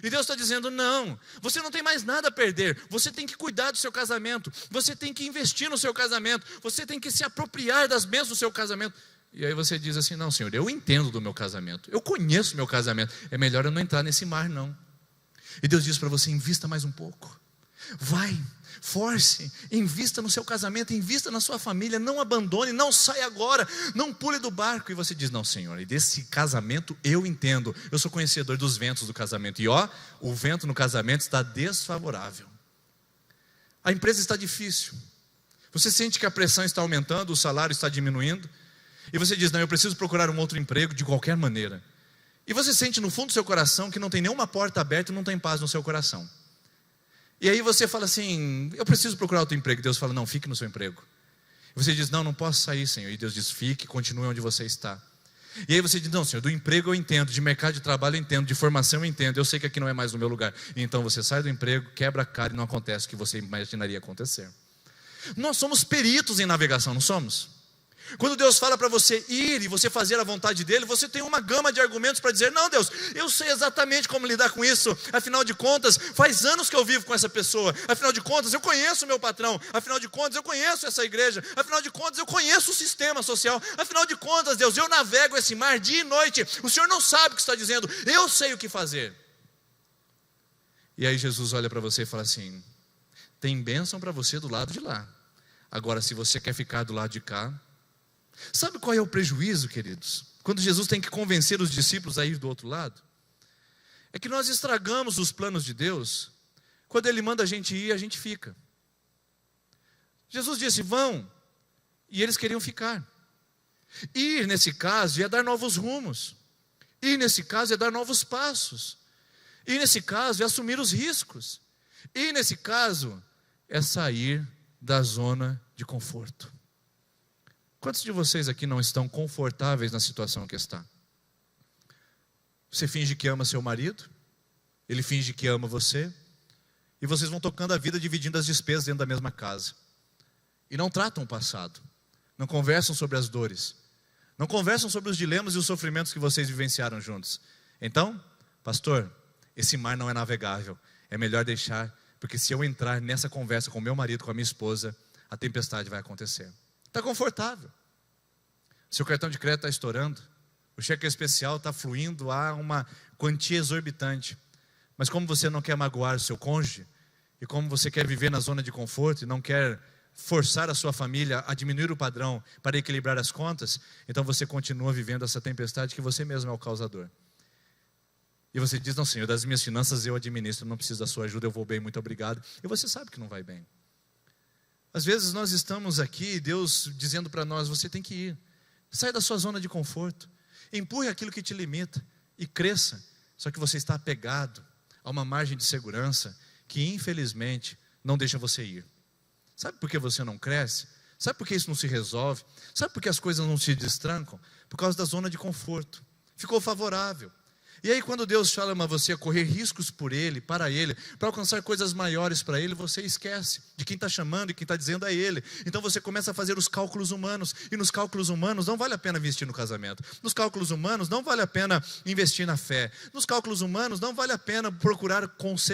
E Deus está dizendo, não, você não tem mais nada a perder, você tem que cuidar do seu casamento, você tem que investir no seu casamento, você tem que se apropriar das bênçãos do seu casamento. E aí você diz assim, não, Senhor, eu entendo do meu casamento, eu conheço o meu casamento, é melhor eu não entrar nesse mar não. E Deus diz para você, invista mais um pouco, vai, force, invista no seu casamento, invista na sua família, não abandone, não saia agora, não pule do barco. E você diz, não, Senhor, e desse casamento eu entendo, eu sou conhecedor dos ventos do casamento, e ó, o vento no casamento está desfavorável, a empresa está difícil, você sente que a pressão está aumentando, o salário está diminuindo, e você diz, não, eu preciso procurar um outro emprego de qualquer maneira, e você sente no fundo do seu coração que não tem nenhuma porta aberta e não tem paz no seu coração. E aí você fala assim, eu preciso procurar outro emprego. Deus fala, não, fique no seu emprego. E você diz, não posso sair, Senhor. E Deus diz, fique, continue onde você está. E aí você diz, não, Senhor, do emprego eu entendo, de mercado de trabalho eu entendo, de formação eu entendo, eu sei que aqui não é mais o meu lugar. E então você sai do emprego, quebra a cara e não acontece o que você imaginaria acontecer. Nós somos peritos em navegação, não somos? Quando Deus fala para você ir e você fazer a vontade dele, você tem uma gama de argumentos para dizer, não, Deus, eu sei exatamente como lidar com isso, afinal de contas, faz anos que eu vivo com essa pessoa, afinal de contas, eu conheço o meu patrão, afinal de contas, eu conheço essa igreja, afinal de contas, eu conheço o sistema social, afinal de contas, Deus, eu navego esse mar dia e noite, o Senhor não sabe o que está dizendo, eu sei o que fazer. E aí Jesus olha para você e fala assim, tem bênção para você do lado de lá, agora se você quer ficar do lado de cá, sabe qual é o prejuízo, queridos? Quando Jesus tem que convencer os discípulos a ir do outro lado, é que nós estragamos os planos de Deus. Quando Ele manda a gente ir, a gente fica. Jesus disse, vão, e eles queriam ficar. Ir nesse caso é dar novos rumos, ir nesse caso é dar novos passos, ir nesse caso é assumir os riscos, ir nesse caso é sair da zona de conforto. Quantos de vocês aqui não estão confortáveis na situação que está? Você finge que ama seu marido, ele finge que ama você, e vocês vão tocando a vida dividindo as despesas dentro da mesma casa. E não tratam o passado, não conversam sobre as dores, não conversam sobre os dilemas e os sofrimentos que vocês vivenciaram juntos. Então, pastor, esse mar não é navegável, é melhor deixar, porque se eu entrar nessa conversa com meu marido, com a minha esposa, a tempestade vai acontecer. Está confortável. Seu cartão de crédito está estourando, o cheque especial está fluindo a uma quantia exorbitante. Mas como você não quer magoar o seu cônjuge, e como você quer viver na zona de conforto e não quer forçar a sua família a diminuir o padrão para equilibrar as contas, então você continua vivendo essa tempestade que você mesmo é o causador. E você diz, não, Senhor, das minhas finanças eu administro, não preciso da sua ajuda, eu vou bem, muito obrigado. E você sabe que não vai bem. Às vezes nós estamos aqui, Deus dizendo para nós, você tem que ir. Sai da sua zona de conforto. Empurre aquilo que te limita e cresça. Só que você está apegado a uma margem de segurança que infelizmente não deixa você ir. Sabe por que você não cresce? Sabe por que isso não se resolve? Sabe por que as coisas não se destrancam? Por causa da zona de conforto. Ficou favorável. E aí quando Deus chama você a correr riscos por Ele, para alcançar coisas maiores para Ele, você esquece de quem está chamando e quem está dizendo a Ele. Então você começa a fazer os cálculos humanos, e nos cálculos humanos não vale a pena investir no casamento. Nos cálculos humanos não vale a pena investir na fé. Nos cálculos humanos não vale a pena procurar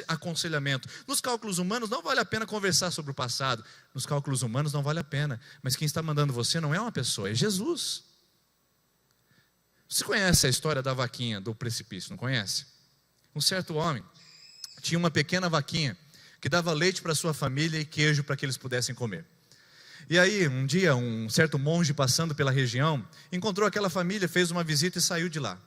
aconselhamento. Nos cálculos humanos não vale a pena conversar sobre o passado. Nos cálculos humanos não vale a pena. Mas quem está mandando você não é uma pessoa, é Jesus. Você conhece a história da vaquinha do precipício, não conhece? Um certo homem tinha uma pequena vaquinha que dava leite para sua família e queijo para que eles pudessem comer. E aí, um dia, um certo monge passando pela região, encontrou aquela família, fez uma visita e saiu de lá.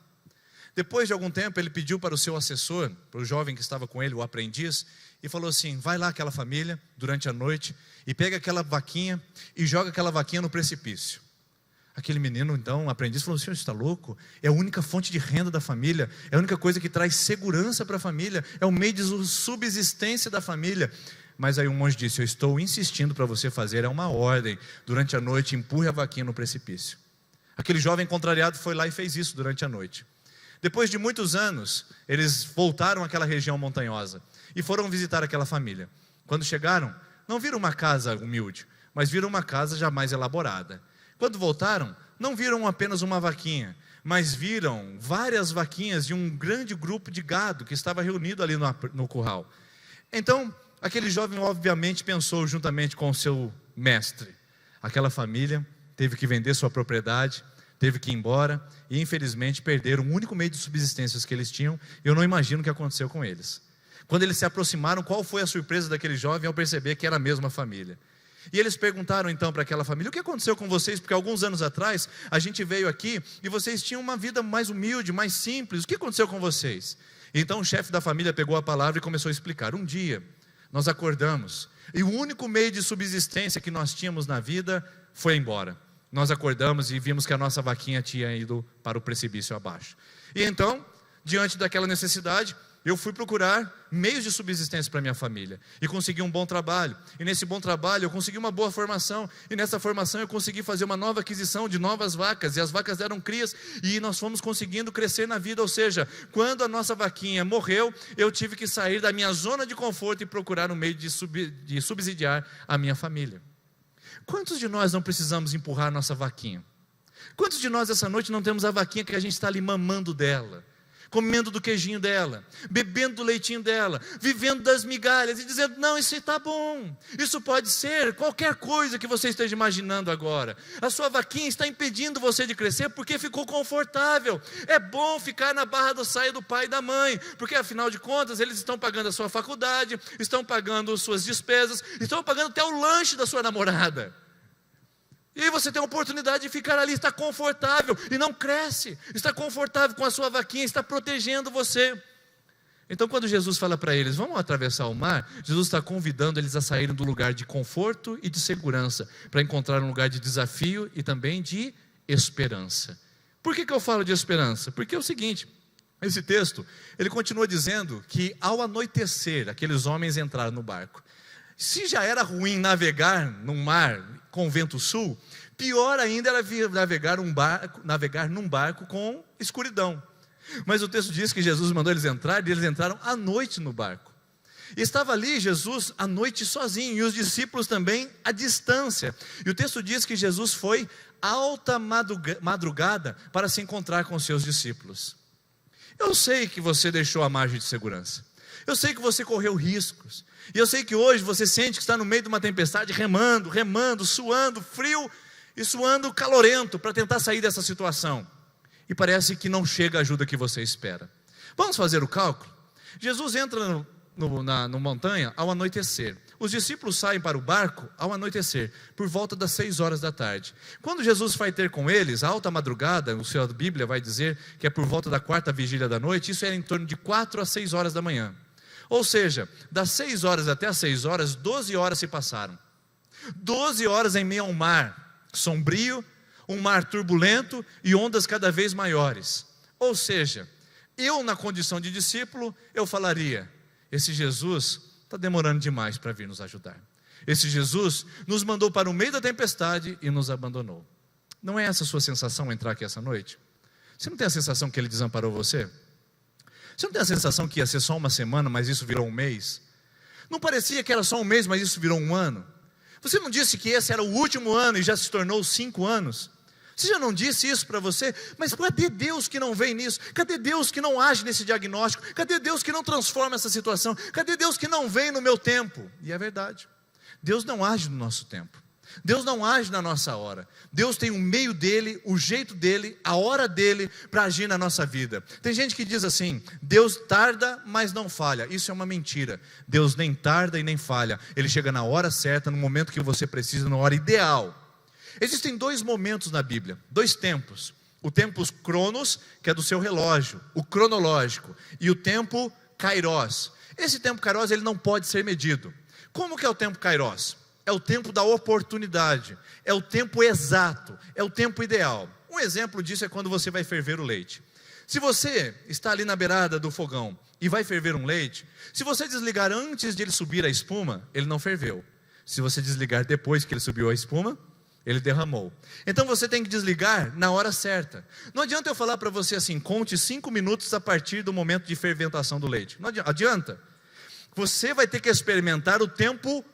Depois de algum tempo, ele pediu para o seu assessor, para o jovem que estava com ele, o aprendiz, e falou assim, vai lá aquela família, durante a noite, e pega aquela vaquinha e joga aquela vaquinha no precipício. Aquele menino, então, o aprendiz, falou, senhor, você está louco? É a única fonte de renda da família, é a única coisa que traz segurança para a família, é o meio de subsistência da família. Mas aí o monge disse, eu estou insistindo para você fazer, é uma ordem, durante a noite, empurre a vaquinha no precipício. Aquele jovem contrariado foi lá e fez isso durante a noite. Depois de muitos anos, eles voltaram àquela região montanhosa e foram visitar aquela família. Quando chegaram, não viram uma casa humilde, mas viram uma casa já mais elaborada. Quando voltaram, não viram apenas uma vaquinha, mas viram várias vaquinhas de um grande grupo de gado que estava reunido ali no curral. Então, aquele jovem obviamente pensou juntamente com o seu mestre. Aquela família teve que vender sua propriedade, teve que ir embora e infelizmente perderam o único meio de subsistência que eles tinham. Eu não imagino o que aconteceu com eles. Quando eles se aproximaram, qual foi a surpresa daquele jovem ao perceber que era a mesma família? E eles perguntaram então para aquela família, o que aconteceu com vocês? Porque alguns anos atrás, a gente veio aqui e vocês tinham uma vida mais humilde, mais simples. O que aconteceu com vocês? Então o chefe da família pegou a palavra e começou a explicar. Um dia, nós acordamos e o único meio de subsistência que nós tínhamos na vida foi embora. Nós acordamos e vimos que a nossa vaquinha tinha ido para o precipício abaixo. E então, diante daquela necessidade, eu fui procurar meios de subsistência para minha família e consegui um bom trabalho. E nesse bom trabalho eu consegui uma boa formação. E nessa formação eu consegui fazer uma nova aquisição de novas vacas. E as vacas deram crias e nós fomos conseguindo crescer na vida. Ou seja, quando a nossa vaquinha morreu, eu tive que sair da minha zona de conforto e procurar um meio de subsidiar a minha família. Quantos de nós não precisamos empurrar a nossa vaquinha? Quantos de nós essa noite não temos a vaquinha que a gente está ali mamando dela? Comendo do queijinho dela, bebendo do leitinho dela, vivendo das migalhas e dizendo, não, isso está bom, isso pode ser qualquer coisa que você esteja imaginando agora. A sua vaquinha está impedindo você de crescer porque ficou confortável. É bom ficar na barra do saia do pai e da mãe, porque afinal de contas eles estão pagando a sua faculdade, estão pagando suas despesas, estão pagando até o lanche da sua namorada. E aí você tem a oportunidade de ficar ali, está confortável e não cresce, está confortável com a sua vaquinha, está protegendo você. Então quando Jesus fala para eles, vamos atravessar o mar, Jesus está convidando eles a saírem do lugar de conforto e de segurança, para encontrar um lugar de desafio e também de esperança. Por que eu falo de esperança? Porque é o seguinte, esse texto, ele continua dizendo que ao anoitecer, aqueles homens entraram no barco. Se já era ruim navegar num mar com vento sul, pior ainda era navegar num barco com escuridão. Mas o texto diz que Jesus mandou eles entrar, e eles entraram à noite no barco. E estava ali Jesus à noite sozinho, e os discípulos também à distância. E o texto diz que Jesus foi alta madrugada para se encontrar com os seus discípulos. Eu sei que você deixou a margem de segurança. Eu sei que você correu riscos. E eu sei que hoje você sente que está no meio de uma tempestade, remando, suando frio e suando calorento para tentar sair dessa situação. E parece que não chega a ajuda que você espera. Vamos fazer o cálculo? Jesus entra na montanha ao anoitecer. Os discípulos saem para o barco ao anoitecer, por volta das 6 horas da tarde. Quando Jesus vai ter com eles, a alta madrugada, o Senhor da Bíblia vai dizer que é por volta da 4ª vigília da noite, isso é em torno de 4 a 6 horas da manhã. Ou seja, das 6 horas até as 6 horas, 12 horas se passaram. 12 horas em meio a um mar sombrio, um mar turbulento e ondas cada vez maiores. Ou seja, eu na condição de discípulo, eu falaria: esse Jesus está demorando demais para vir nos ajudar. Esse Jesus nos mandou para o meio da tempestade e nos abandonou. Não é essa a sua sensação entrar aqui essa noite? Você não tem a sensação que Ele desamparou você? Você não tem a sensação que ia ser só uma semana, mas isso virou um mês? Não parecia que era só um mês, mas isso virou um ano? Você não disse que esse era o último ano e já se tornou 5 anos? Você já não disse isso para você? Mas cadê Deus que não vem nisso? Cadê Deus que não age nesse diagnóstico? Cadê Deus que não transforma essa situação? Cadê Deus que não vem no meu tempo? E é verdade, Deus não age no nosso tempo. Deus não age na nossa hora. Deus tem o meio dele, o jeito dele, a hora dele para agir na nossa vida. Tem gente que diz assim: Deus tarda, mas não falha. Isso é uma mentira. Deus nem tarda e nem falha. Ele chega na hora certa, no momento que você precisa, na hora ideal. Existem 2 momentos na Bíblia, 2 tempos. O tempo cronos, que é do seu relógio, o cronológico, e o tempo kairos. Esse tempo kairos, ele não pode ser medido. Como que é o tempo kairos? É o tempo da oportunidade, é o tempo exato, é o tempo ideal. Um exemplo disso é quando você vai ferver o leite. Se você está ali na beirada do fogão e vai ferver um leite, se você desligar antes de ele subir a espuma, ele não ferveu. Se você desligar depois que ele subiu a espuma, ele derramou. Então você tem que desligar na hora certa. Não adianta eu falar para você assim: conte 5 minutos a partir do momento de fermentação do leite. Não adianta. Você vai ter que experimentar o tempo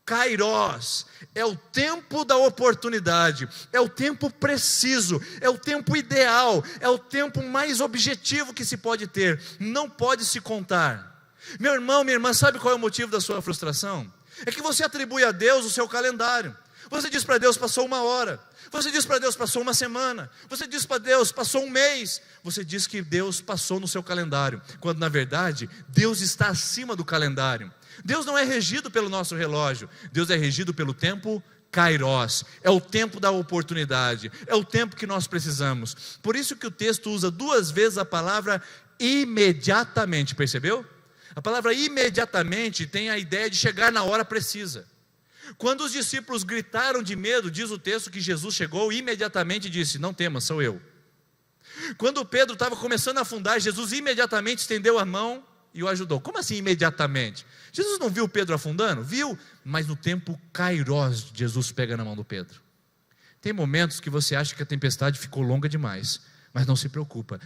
kairos, é o tempo da oportunidade, é o tempo preciso, é o tempo ideal, é o tempo mais objetivo que se pode ter, não pode se contar. Meu irmão, minha irmã, sabe qual é o motivo da sua frustração? É que você atribui a Deus o seu calendário. Você diz para Deus: passou 1 hora. Você diz para Deus: passou 1 semana. Você diz para Deus: passou 1 mês. Você diz que Deus passou no seu calendário, quando na verdade Deus está acima do calendário. Deus não é regido pelo nosso relógio. Deus é regido pelo tempo kairos. É o tempo da oportunidade. É o tempo que nós precisamos. Por isso que o texto usa 2 vezes a palavra imediatamente. Percebeu? A palavra imediatamente tem a ideia de chegar na hora precisa. Quando os discípulos gritaram de medo, diz o texto que Jesus chegou e imediatamente disse: não temas, sou eu. Quando Pedro estava começando a afundar, Jesus imediatamente estendeu a mão e o ajudou. Como assim imediatamente? Jesus não viu Pedro afundando? Viu, mas no tempo kairos, Jesus pega na mão do Pedro. Tem momentos que você acha que a tempestade ficou longa demais, mas não se preocupa.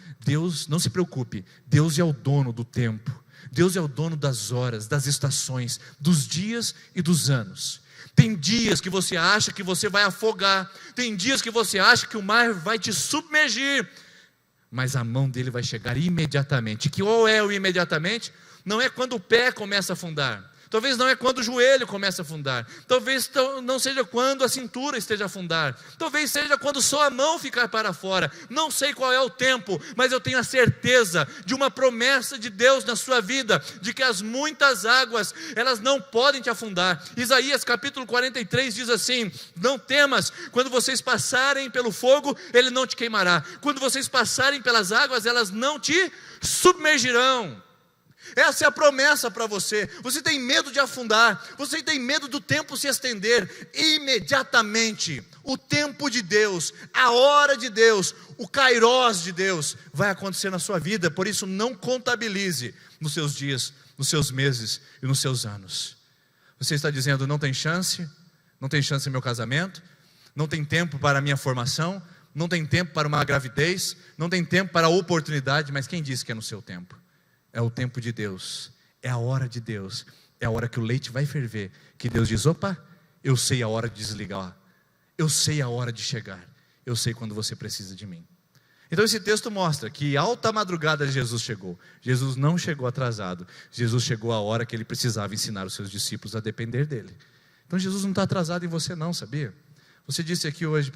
Não se preocupe, Deus é o dono do tempo. Deus é o dono das horas, das estações, dos dias e dos anos. Tem dias que você acha que você vai afogar, tem dias que você acha que o mar vai te submergir, mas a mão dele vai chegar imediatamente. Que qual é o imediatamente? Não é quando o pé começa a afundar, talvez não é quando o joelho começa a afundar, talvez não seja quando a cintura esteja a afundar, talvez seja quando só a mão ficar para fora. Não sei qual é o tempo, mas eu tenho a certeza de uma promessa de Deus na sua vida, de que as muitas águas, elas não podem te afundar. Isaías capítulo 43 diz assim: não temas, quando vocês passarem pelo fogo, ele não te queimará, quando vocês passarem pelas águas, elas não te submergirão. Essa é a promessa para você. Você tem medo de afundar, você tem medo do tempo se estender. Imediatamente o tempo de Deus, a hora de Deus, o kairos de Deus vai acontecer na sua vida. Por isso não contabilize nos seus dias, nos seus meses e nos seus anos. Você está dizendo, não tem chance no meu casamento, não tem tempo para a minha formação, não tem tempo para uma gravidez, não tem tempo para a oportunidade, mas quem disse que é no seu tempo? É o tempo de Deus, é a hora de Deus, é a hora que o leite vai ferver, que Deus diz, opa, eu sei a hora de desligar, eu sei a hora de chegar, eu sei quando você precisa de mim. Então esse texto mostra que alta madrugada Jesus chegou. Jesus não chegou atrasado. Jesus chegou a hora que ele precisava ensinar os seus discípulos a depender dele. Então Jesus não está atrasado em você não, sabia? Você disse aqui hoje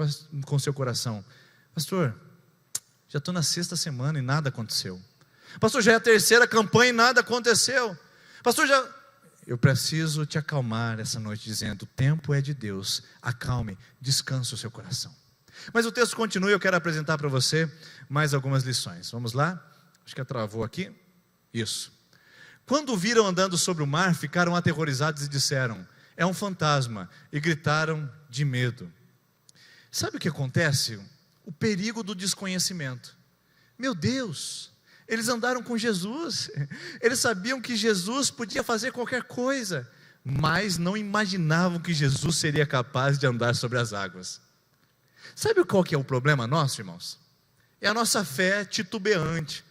com seu coração, pastor, já estou na 6ª semana e nada aconteceu. Pastor, já é a 3ª campanha e nada aconteceu. Pastor, eu preciso te acalmar essa noite dizendo, o tempo é de Deus. Acalme, descanse o seu coração. Mas o texto continua e eu quero apresentar para você mais algumas lições. Vamos lá? Acho que travou aqui. Isso. Quando o viram andando sobre o mar, ficaram aterrorizados e disseram, é um fantasma, e gritaram de medo. Sabe o que acontece? O perigo do desconhecimento. Meu Deus, eles andaram com Jesus, eles sabiam que Jesus podia fazer qualquer coisa, mas não imaginavam que Jesus seria capaz de andar sobre as águas. Sabe qual que é o problema nosso, irmãos? É a nossa fé titubeante,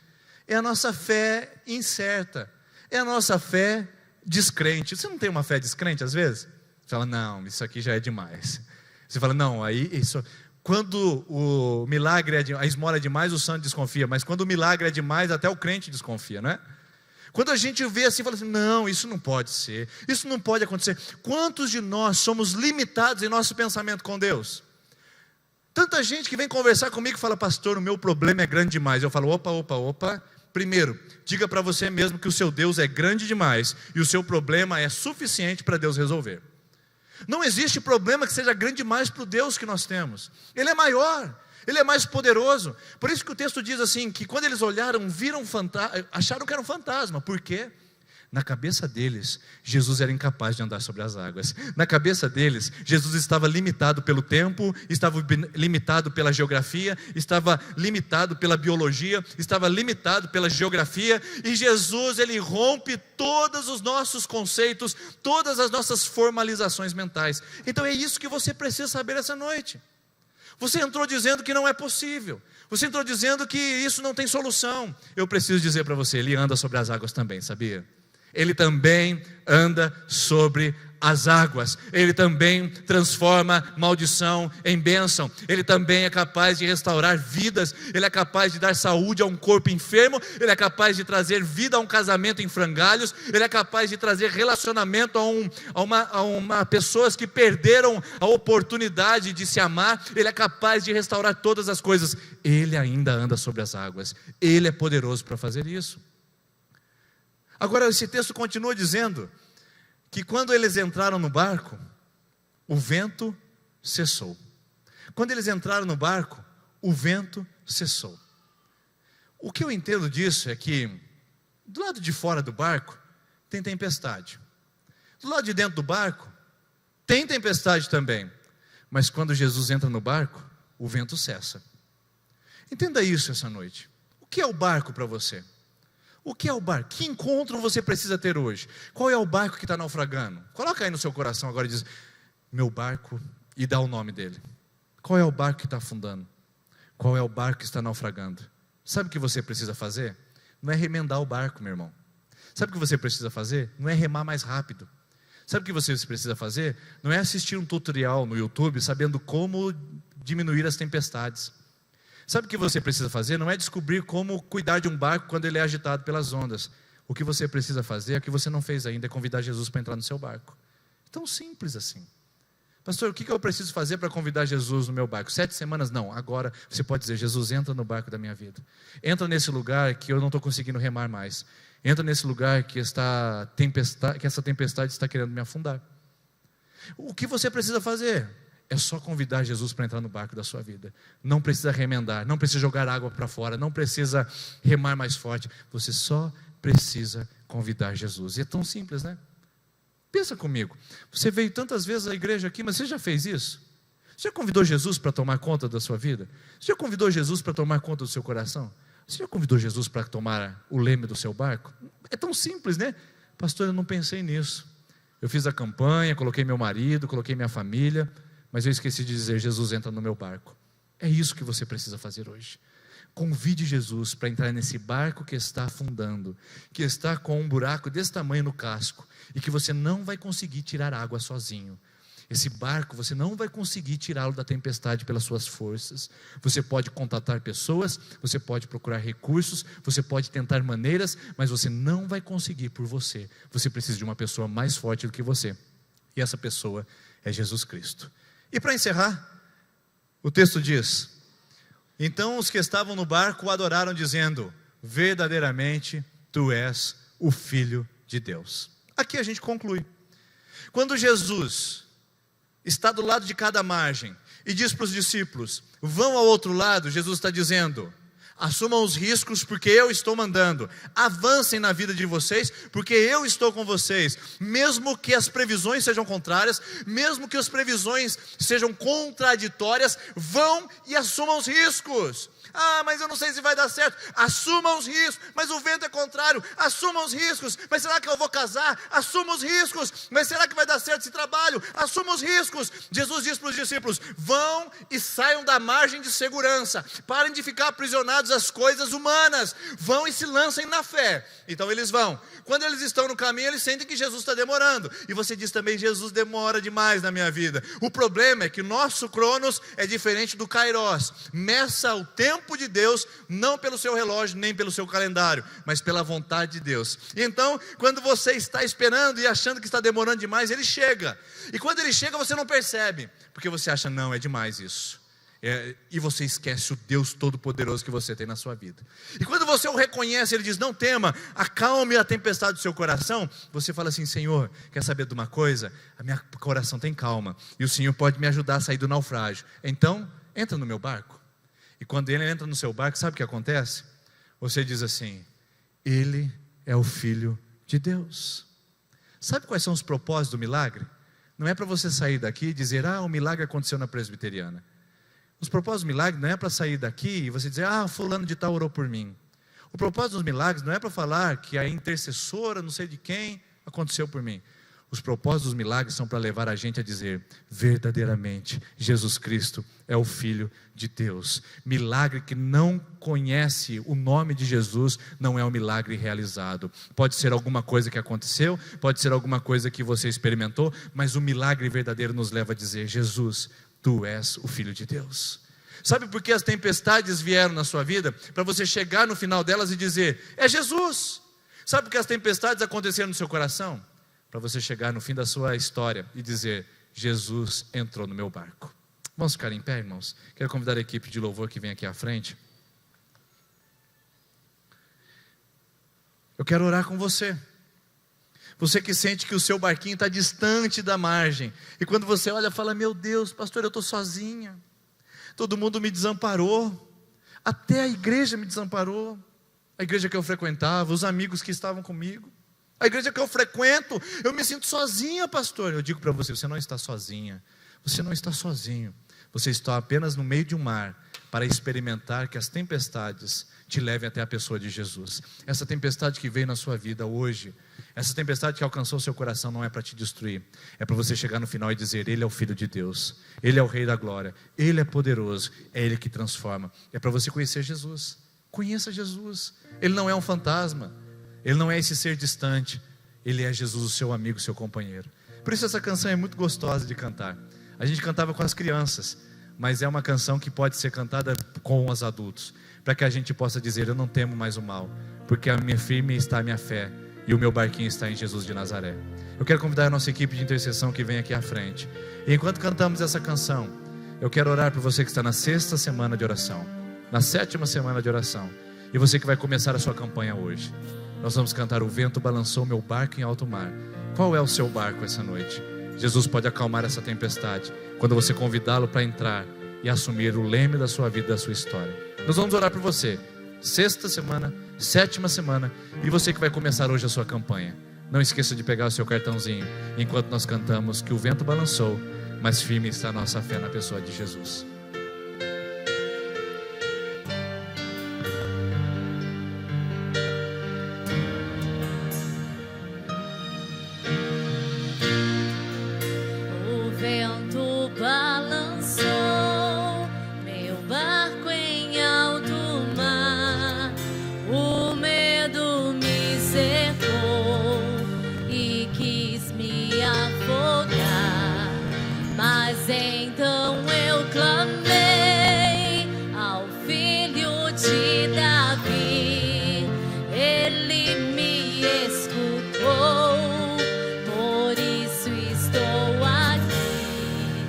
é a nossa fé incerta, é a nossa fé descrente. Você não tem uma fé descrente às vezes? Você fala, não, isso aqui já é demais. Você fala, não, aí isso... Quando o milagre a esmola é demais, o santo desconfia, mas quando o milagre é demais, até o crente desconfia, não é? Quando a gente vê assim, fala assim, não, isso não pode ser, isso não pode acontecer. Quantos de nós somos limitados em nosso pensamento com Deus? Tanta gente que vem conversar comigo e fala, pastor, o meu problema é grande demais. Eu falo, opa. Primeiro, diga para você mesmo que o seu Deus é grande demais e o seu problema é suficiente para Deus resolver. Não existe problema que seja grande demais para o Deus que nós temos. Ele é maior, Ele é mais poderoso. Por isso que o texto diz assim, que quando eles olharam, viram acharam que era um fantasma. Por quê? Na cabeça deles, Jesus era incapaz de andar sobre as águas. Na cabeça deles, Jesus estava limitado pelo tempo, estava limitado pela geografia, estava limitado pela biologia, estava limitado pela geografia. E Jesus, Ele rompe todos os nossos conceitos, todas as nossas formalizações mentais. Então é isso que você precisa saber essa noite. Você entrou dizendo que não é possível. Você entrou dizendo que isso não tem solução. Eu preciso dizer para você, Ele anda sobre as águas também, sabia? Ele também anda sobre as águas. Ele também transforma maldição em bênção. Ele também é capaz de restaurar vidas. Ele é capaz de dar saúde a um corpo enfermo. Ele é capaz de trazer vida a um casamento em frangalhos. Ele é capaz de trazer relacionamento a pessoas que perderam a oportunidade de se amar. Ele é capaz de restaurar todas as coisas. Ele ainda anda sobre as águas. Ele é poderoso para fazer isso. Agora esse texto continua dizendo que quando eles entraram no barco, o vento cessou. Quando eles entraram no barco, o vento cessou. O que eu entendo disso é que do lado de fora do barco tem tempestade. Do lado de dentro do barco tem tempestade também. Mas quando Jesus entra no barco, o vento cessa. Entenda isso essa noite. O que é o barco para você? O que é o barco? Que encontro você precisa ter hoje? Qual é o barco que está naufragando? Coloca aí no seu coração agora e diz, meu barco, e dá o nome dele. Qual é o barco que está afundando? Qual é o barco que está naufragando? Sabe o que você precisa fazer? Não é remendar o barco, meu irmão. Sabe o que você precisa fazer? Não é remar mais rápido. Sabe o que você precisa fazer? Não é assistir um tutorial no YouTube sabendo como diminuir as tempestades. Sabe o que você precisa fazer? Não é descobrir como cuidar de um barco quando ele é agitado pelas ondas. O que você precisa fazer, é o que você não fez ainda, é convidar Jesus para entrar no seu barco. Tão simples assim. Pastor, o que eu preciso fazer para convidar Jesus no meu barco? 7 semanas? Não, agora você pode dizer, Jesus, entra no barco da minha vida. Entra nesse lugar que eu não estou conseguindo remar mais. Entra nesse lugar que essa tempestade está querendo me afundar. O que você precisa fazer? É só convidar Jesus para entrar no barco da sua vida. Não precisa remendar, não precisa jogar água para fora, não precisa remar mais forte. Você só precisa convidar Jesus. E é tão simples, né? Pensa comigo. Você veio tantas vezes à igreja aqui, mas você já fez isso? Você já convidou Jesus para tomar conta da sua vida? Você já convidou Jesus para tomar conta do seu coração? Você já convidou Jesus para tomar o leme do seu barco? É tão simples, né? Pastor, eu não pensei nisso. Eu fiz a campanha, coloquei meu marido, coloquei minha família, mas eu esqueci de dizer: Jesus, entra no meu barco. É isso que você precisa fazer hoje. Convide Jesus para entrar nesse barco que está afundando, que está com um buraco desse tamanho no casco, e que você não vai conseguir tirar água sozinho. Esse barco você não vai conseguir tirá-lo da tempestade pelas suas forças. Você pode contatar pessoas, você pode procurar recursos, você pode tentar maneiras, mas você não vai conseguir por você. Você precisa de uma pessoa mais forte do que você, e essa pessoa é Jesus Cristo. E para encerrar, o texto diz: então os que estavam no barco o adoraram, dizendo: verdadeiramente tu és o Filho de Deus. Aqui a gente conclui. Quando Jesus está do lado de cada margem e diz para os discípulos: vão ao outro lado, Jesus está dizendo: assumam os riscos porque eu estou mandando, avancem na vida de vocês porque eu estou com vocês, mesmo que as previsões sejam contrárias, mesmo que as previsões sejam contraditórias, vão e assumam os riscos. Ah, mas eu não sei se vai dar certo. Assumam os riscos. Mas o vento é contrário. Assumam os riscos. Mas será que eu vou casar? Assumam os riscos. Mas será que vai dar certo esse trabalho? Assumam os riscos. Jesus diz para os discípulos: vão e saiam da margem de segurança. Parem de ficar aprisionados às coisas humanas. Vão e se lancem na fé. Então eles vão. Quando eles estão no caminho, eles sentem que Jesus está demorando. E você diz também: Jesus demora demais na minha vida. O problema é que o nosso Cronos é diferente do Kairos. Meça o tempo de Deus, não pelo seu relógio, nem pelo seu calendário, mas pela vontade de Deus. E então, quando você está esperando e achando que está demorando demais, ele chega. E quando ele chega, você não percebe, porque você acha: não, é demais isso. E você esquece o Deus Todo-Poderoso que você tem na sua vida. E quando você o reconhece, ele diz: não tema, acalme a tempestade do seu coração. Você fala assim: Senhor, quer saber de uma coisa? A minha coração tem calma, e o Senhor pode me ajudar a sair do naufrágio. Então, entra no meu barco. E quando ele entra no seu barco, sabe o que acontece? Você diz assim: ele é o Filho de Deus. Sabe quais são os propósitos do milagre? Não é para você sair daqui e dizer: o milagre aconteceu na presbiteriana. Os propósitos do milagre não é para sair daqui e você dizer: fulano de tal orou por mim. O propósito dos milagres não é para falar que a intercessora não sei de quem aconteceu por mim. Os propósitos dos milagres são para levar a gente a dizer: verdadeiramente, Jesus Cristo é o Filho de Deus. Milagre que não conhece o nome de Jesus não é um milagre realizado. Pode ser alguma coisa que aconteceu, pode ser alguma coisa que você experimentou, mas o milagre verdadeiro nos leva a dizer: Jesus, tu és o Filho de Deus. Sabe por que as tempestades vieram na sua vida? Para você chegar no final delas e dizer: é Jesus. Sabe por que as tempestades aconteceram no seu coração? Para você chegar no fim da sua história e dizer: Jesus entrou no meu barco. Vamos ficar em pé, irmãos? Quero convidar a equipe de louvor que vem aqui à frente. Eu quero orar com você. Você que sente que o seu barquinho está distante da margem. E quando você olha, fala: meu Deus, pastor, eu estou sozinha. Todo mundo me desamparou. Até a igreja me desamparou. A igreja que eu frequentava, os amigos que estavam comigo. A igreja que eu frequento, eu me sinto sozinha, pastor. Eu digo para você: você não está sozinha. Você não está sozinho. Você está apenas no meio de um mar para experimentar que as tempestades te levem até a pessoa de Jesus. Essa tempestade que veio na sua vida hoje, essa tempestade que alcançou o seu coração, não é para te destruir. É para você chegar no final e dizer: ele é o Filho de Deus. Ele é o Rei da Glória. Ele é poderoso. É Ele que transforma. É para você conhecer Jesus. Conheça Jesus. Ele não é um fantasma. Ele não é esse ser distante. Ele é Jesus, o seu amigo, o seu companheiro. Por isso essa canção é muito gostosa de cantar. A gente cantava com as crianças, mas é uma canção que pode ser cantada com os adultos, para que a gente possa dizer: eu não temo mais o mal, porque a minha firme está a minha fé, e o meu barquinho está em Jesus de Nazaré. Eu quero convidar a nossa equipe de intercessão que vem aqui à frente. E enquanto cantamos essa canção, eu quero orar por você que está na 6ª semana de oração, na 7ª semana de oração, e você que vai começar a sua campanha hoje. Nós vamos cantar: o vento balançou meu barco em alto mar. Qual é o seu barco essa noite? Jesus pode acalmar essa tempestade quando você convidá-lo para entrar e assumir o leme da sua vida, da sua história. Nós vamos orar por você. 6ª semana, 7ª semana, e você que vai começar hoje a sua campanha. Não esqueça de pegar o seu cartãozinho enquanto nós cantamos que o vento balançou, mas firme está a nossa fé na pessoa de Jesus. de Davi, ele me escutou, por isso estou aqui.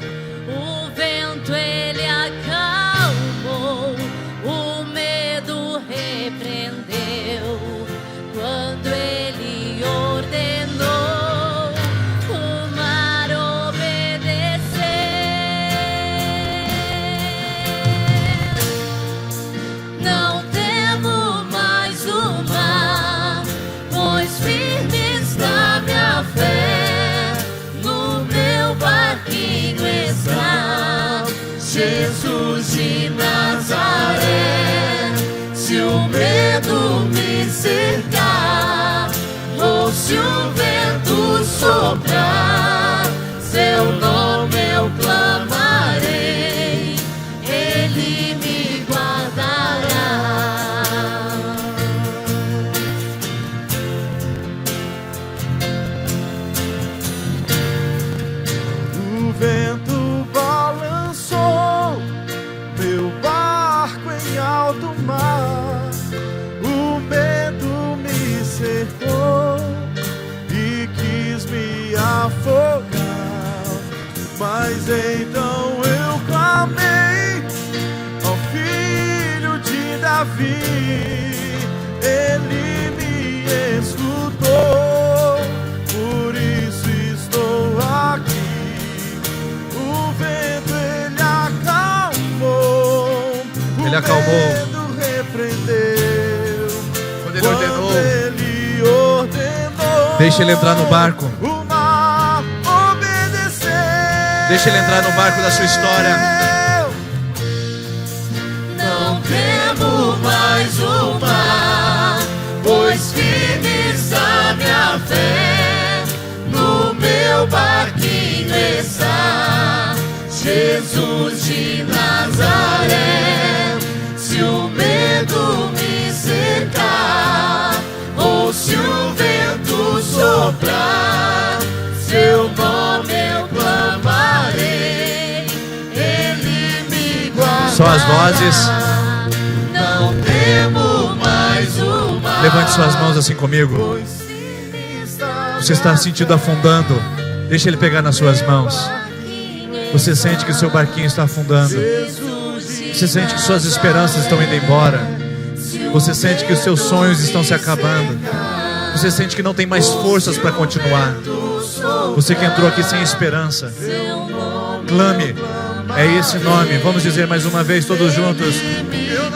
O vento ele acalmou, o medo repreendeu, quando ele ordenou, o mar obedeceu. Não temo mais o mar, pois firme está minha fé, no meu barquinho está Jesus de Nazaré. Se o medo me cercar, ou se o vento soprar, seu nome eu clamarei, ele me guardará. O vento balançou meu barco em alto mar, o medo me cercou e quis me afogar, mas então eu clamei ao Filho de Davi, ele me escutou, por isso estou aqui. O vento ele acalmou, Ele o acalmou. medo repreendeu, Quando ele ordenou, ele ordenou, deixa ele entrar no barco. o mar obedeceu. Deixa ele entrar no barco da sua história. Não temo mais o mar, pois firme está minha fé, no meu barquinho está Jesus de Nazaré. Se o medo me cercar, ou se o vento soprar, seu nome eu clamarei, ele me guardará. Só as vozes. Não temo mais o mar. Levante suas mãos assim comigo. Você está sentindo afundando, deixa ele pegar nas suas mãos. Você sente que o seu barquinho está afundando. Você sente que suas esperanças estão indo embora. Você sente que os seus sonhos estão se acabando. Você sente que não tem mais forças para continuar. Você que entrou aqui sem esperança, clame. É esse nome. Vamos dizer mais uma vez todos juntos. Eu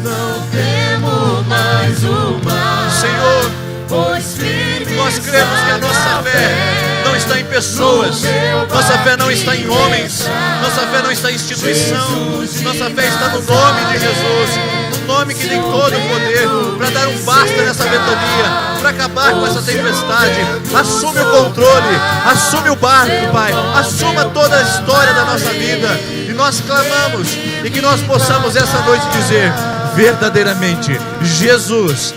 não temo mais o mar, Senhor, Pois firme nós cremos que a nossa fé não está em pessoas, nossa fé não está em homens, nossa fé não está em instituição, nossa fé está no nome de Jesus, no nome que tem todo o poder para dar um basta nessa ventania, para acabar com essa tempestade. Assume o controle, assume o barco, Pai, assuma toda a história da nossa vida, e nós clamamos, e que nós possamos essa noite dizer: verdadeiramente, Jesus,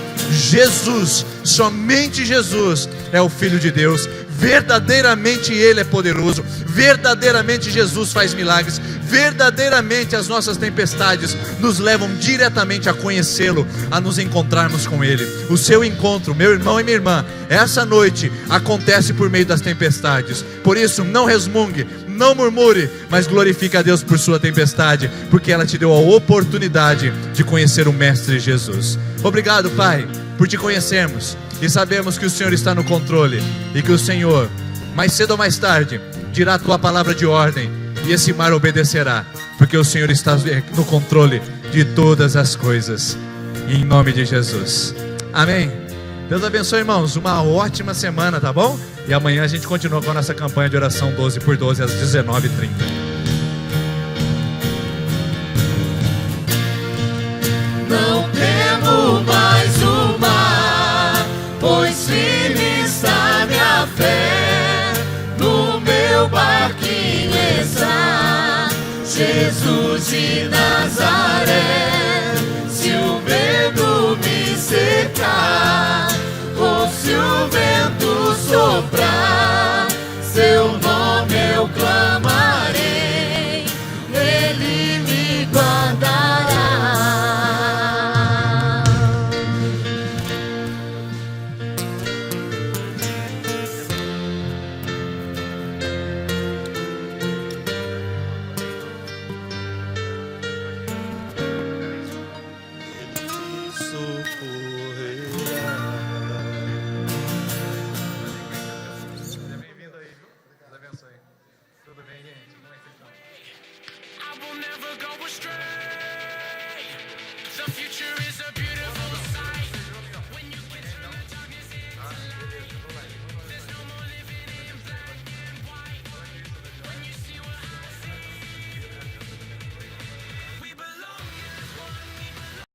somente Jesus é o Filho de Deus. Verdadeiramente Ele é poderoso. Verdadeiramente Jesus faz milagres. Verdadeiramente as nossas tempestades nos levam diretamente a conhecê-lo, a nos encontrarmos com Ele. O seu encontro, meu irmão e minha irmã, essa noite acontece por meio das tempestades. Por isso, não resmungue, não murmure, mas glorifique a Deus por sua tempestade, porque ela te deu a oportunidade de conhecer o Mestre Jesus. Obrigado, Pai, por te conhecermos e sabemos que o Senhor está no controle, e que o Senhor, mais cedo ou mais tarde, dirá a tua palavra de ordem, e esse mar obedecerá, porque o Senhor está no controle de todas as coisas, em nome de Jesus, amém. Deus abençoe, irmãos, uma ótima semana, tá bom? E amanhã a gente continua com a nossa campanha de oração 12 por 12 às 19h30. Não temo mais o mar, pois firme está minha fé, no meu barquinho está Jesus de Nazaré. Se o medo me cercar, ou se o vento soprar, seu nome eu clamarei, ele me guardará. The future is a beautiful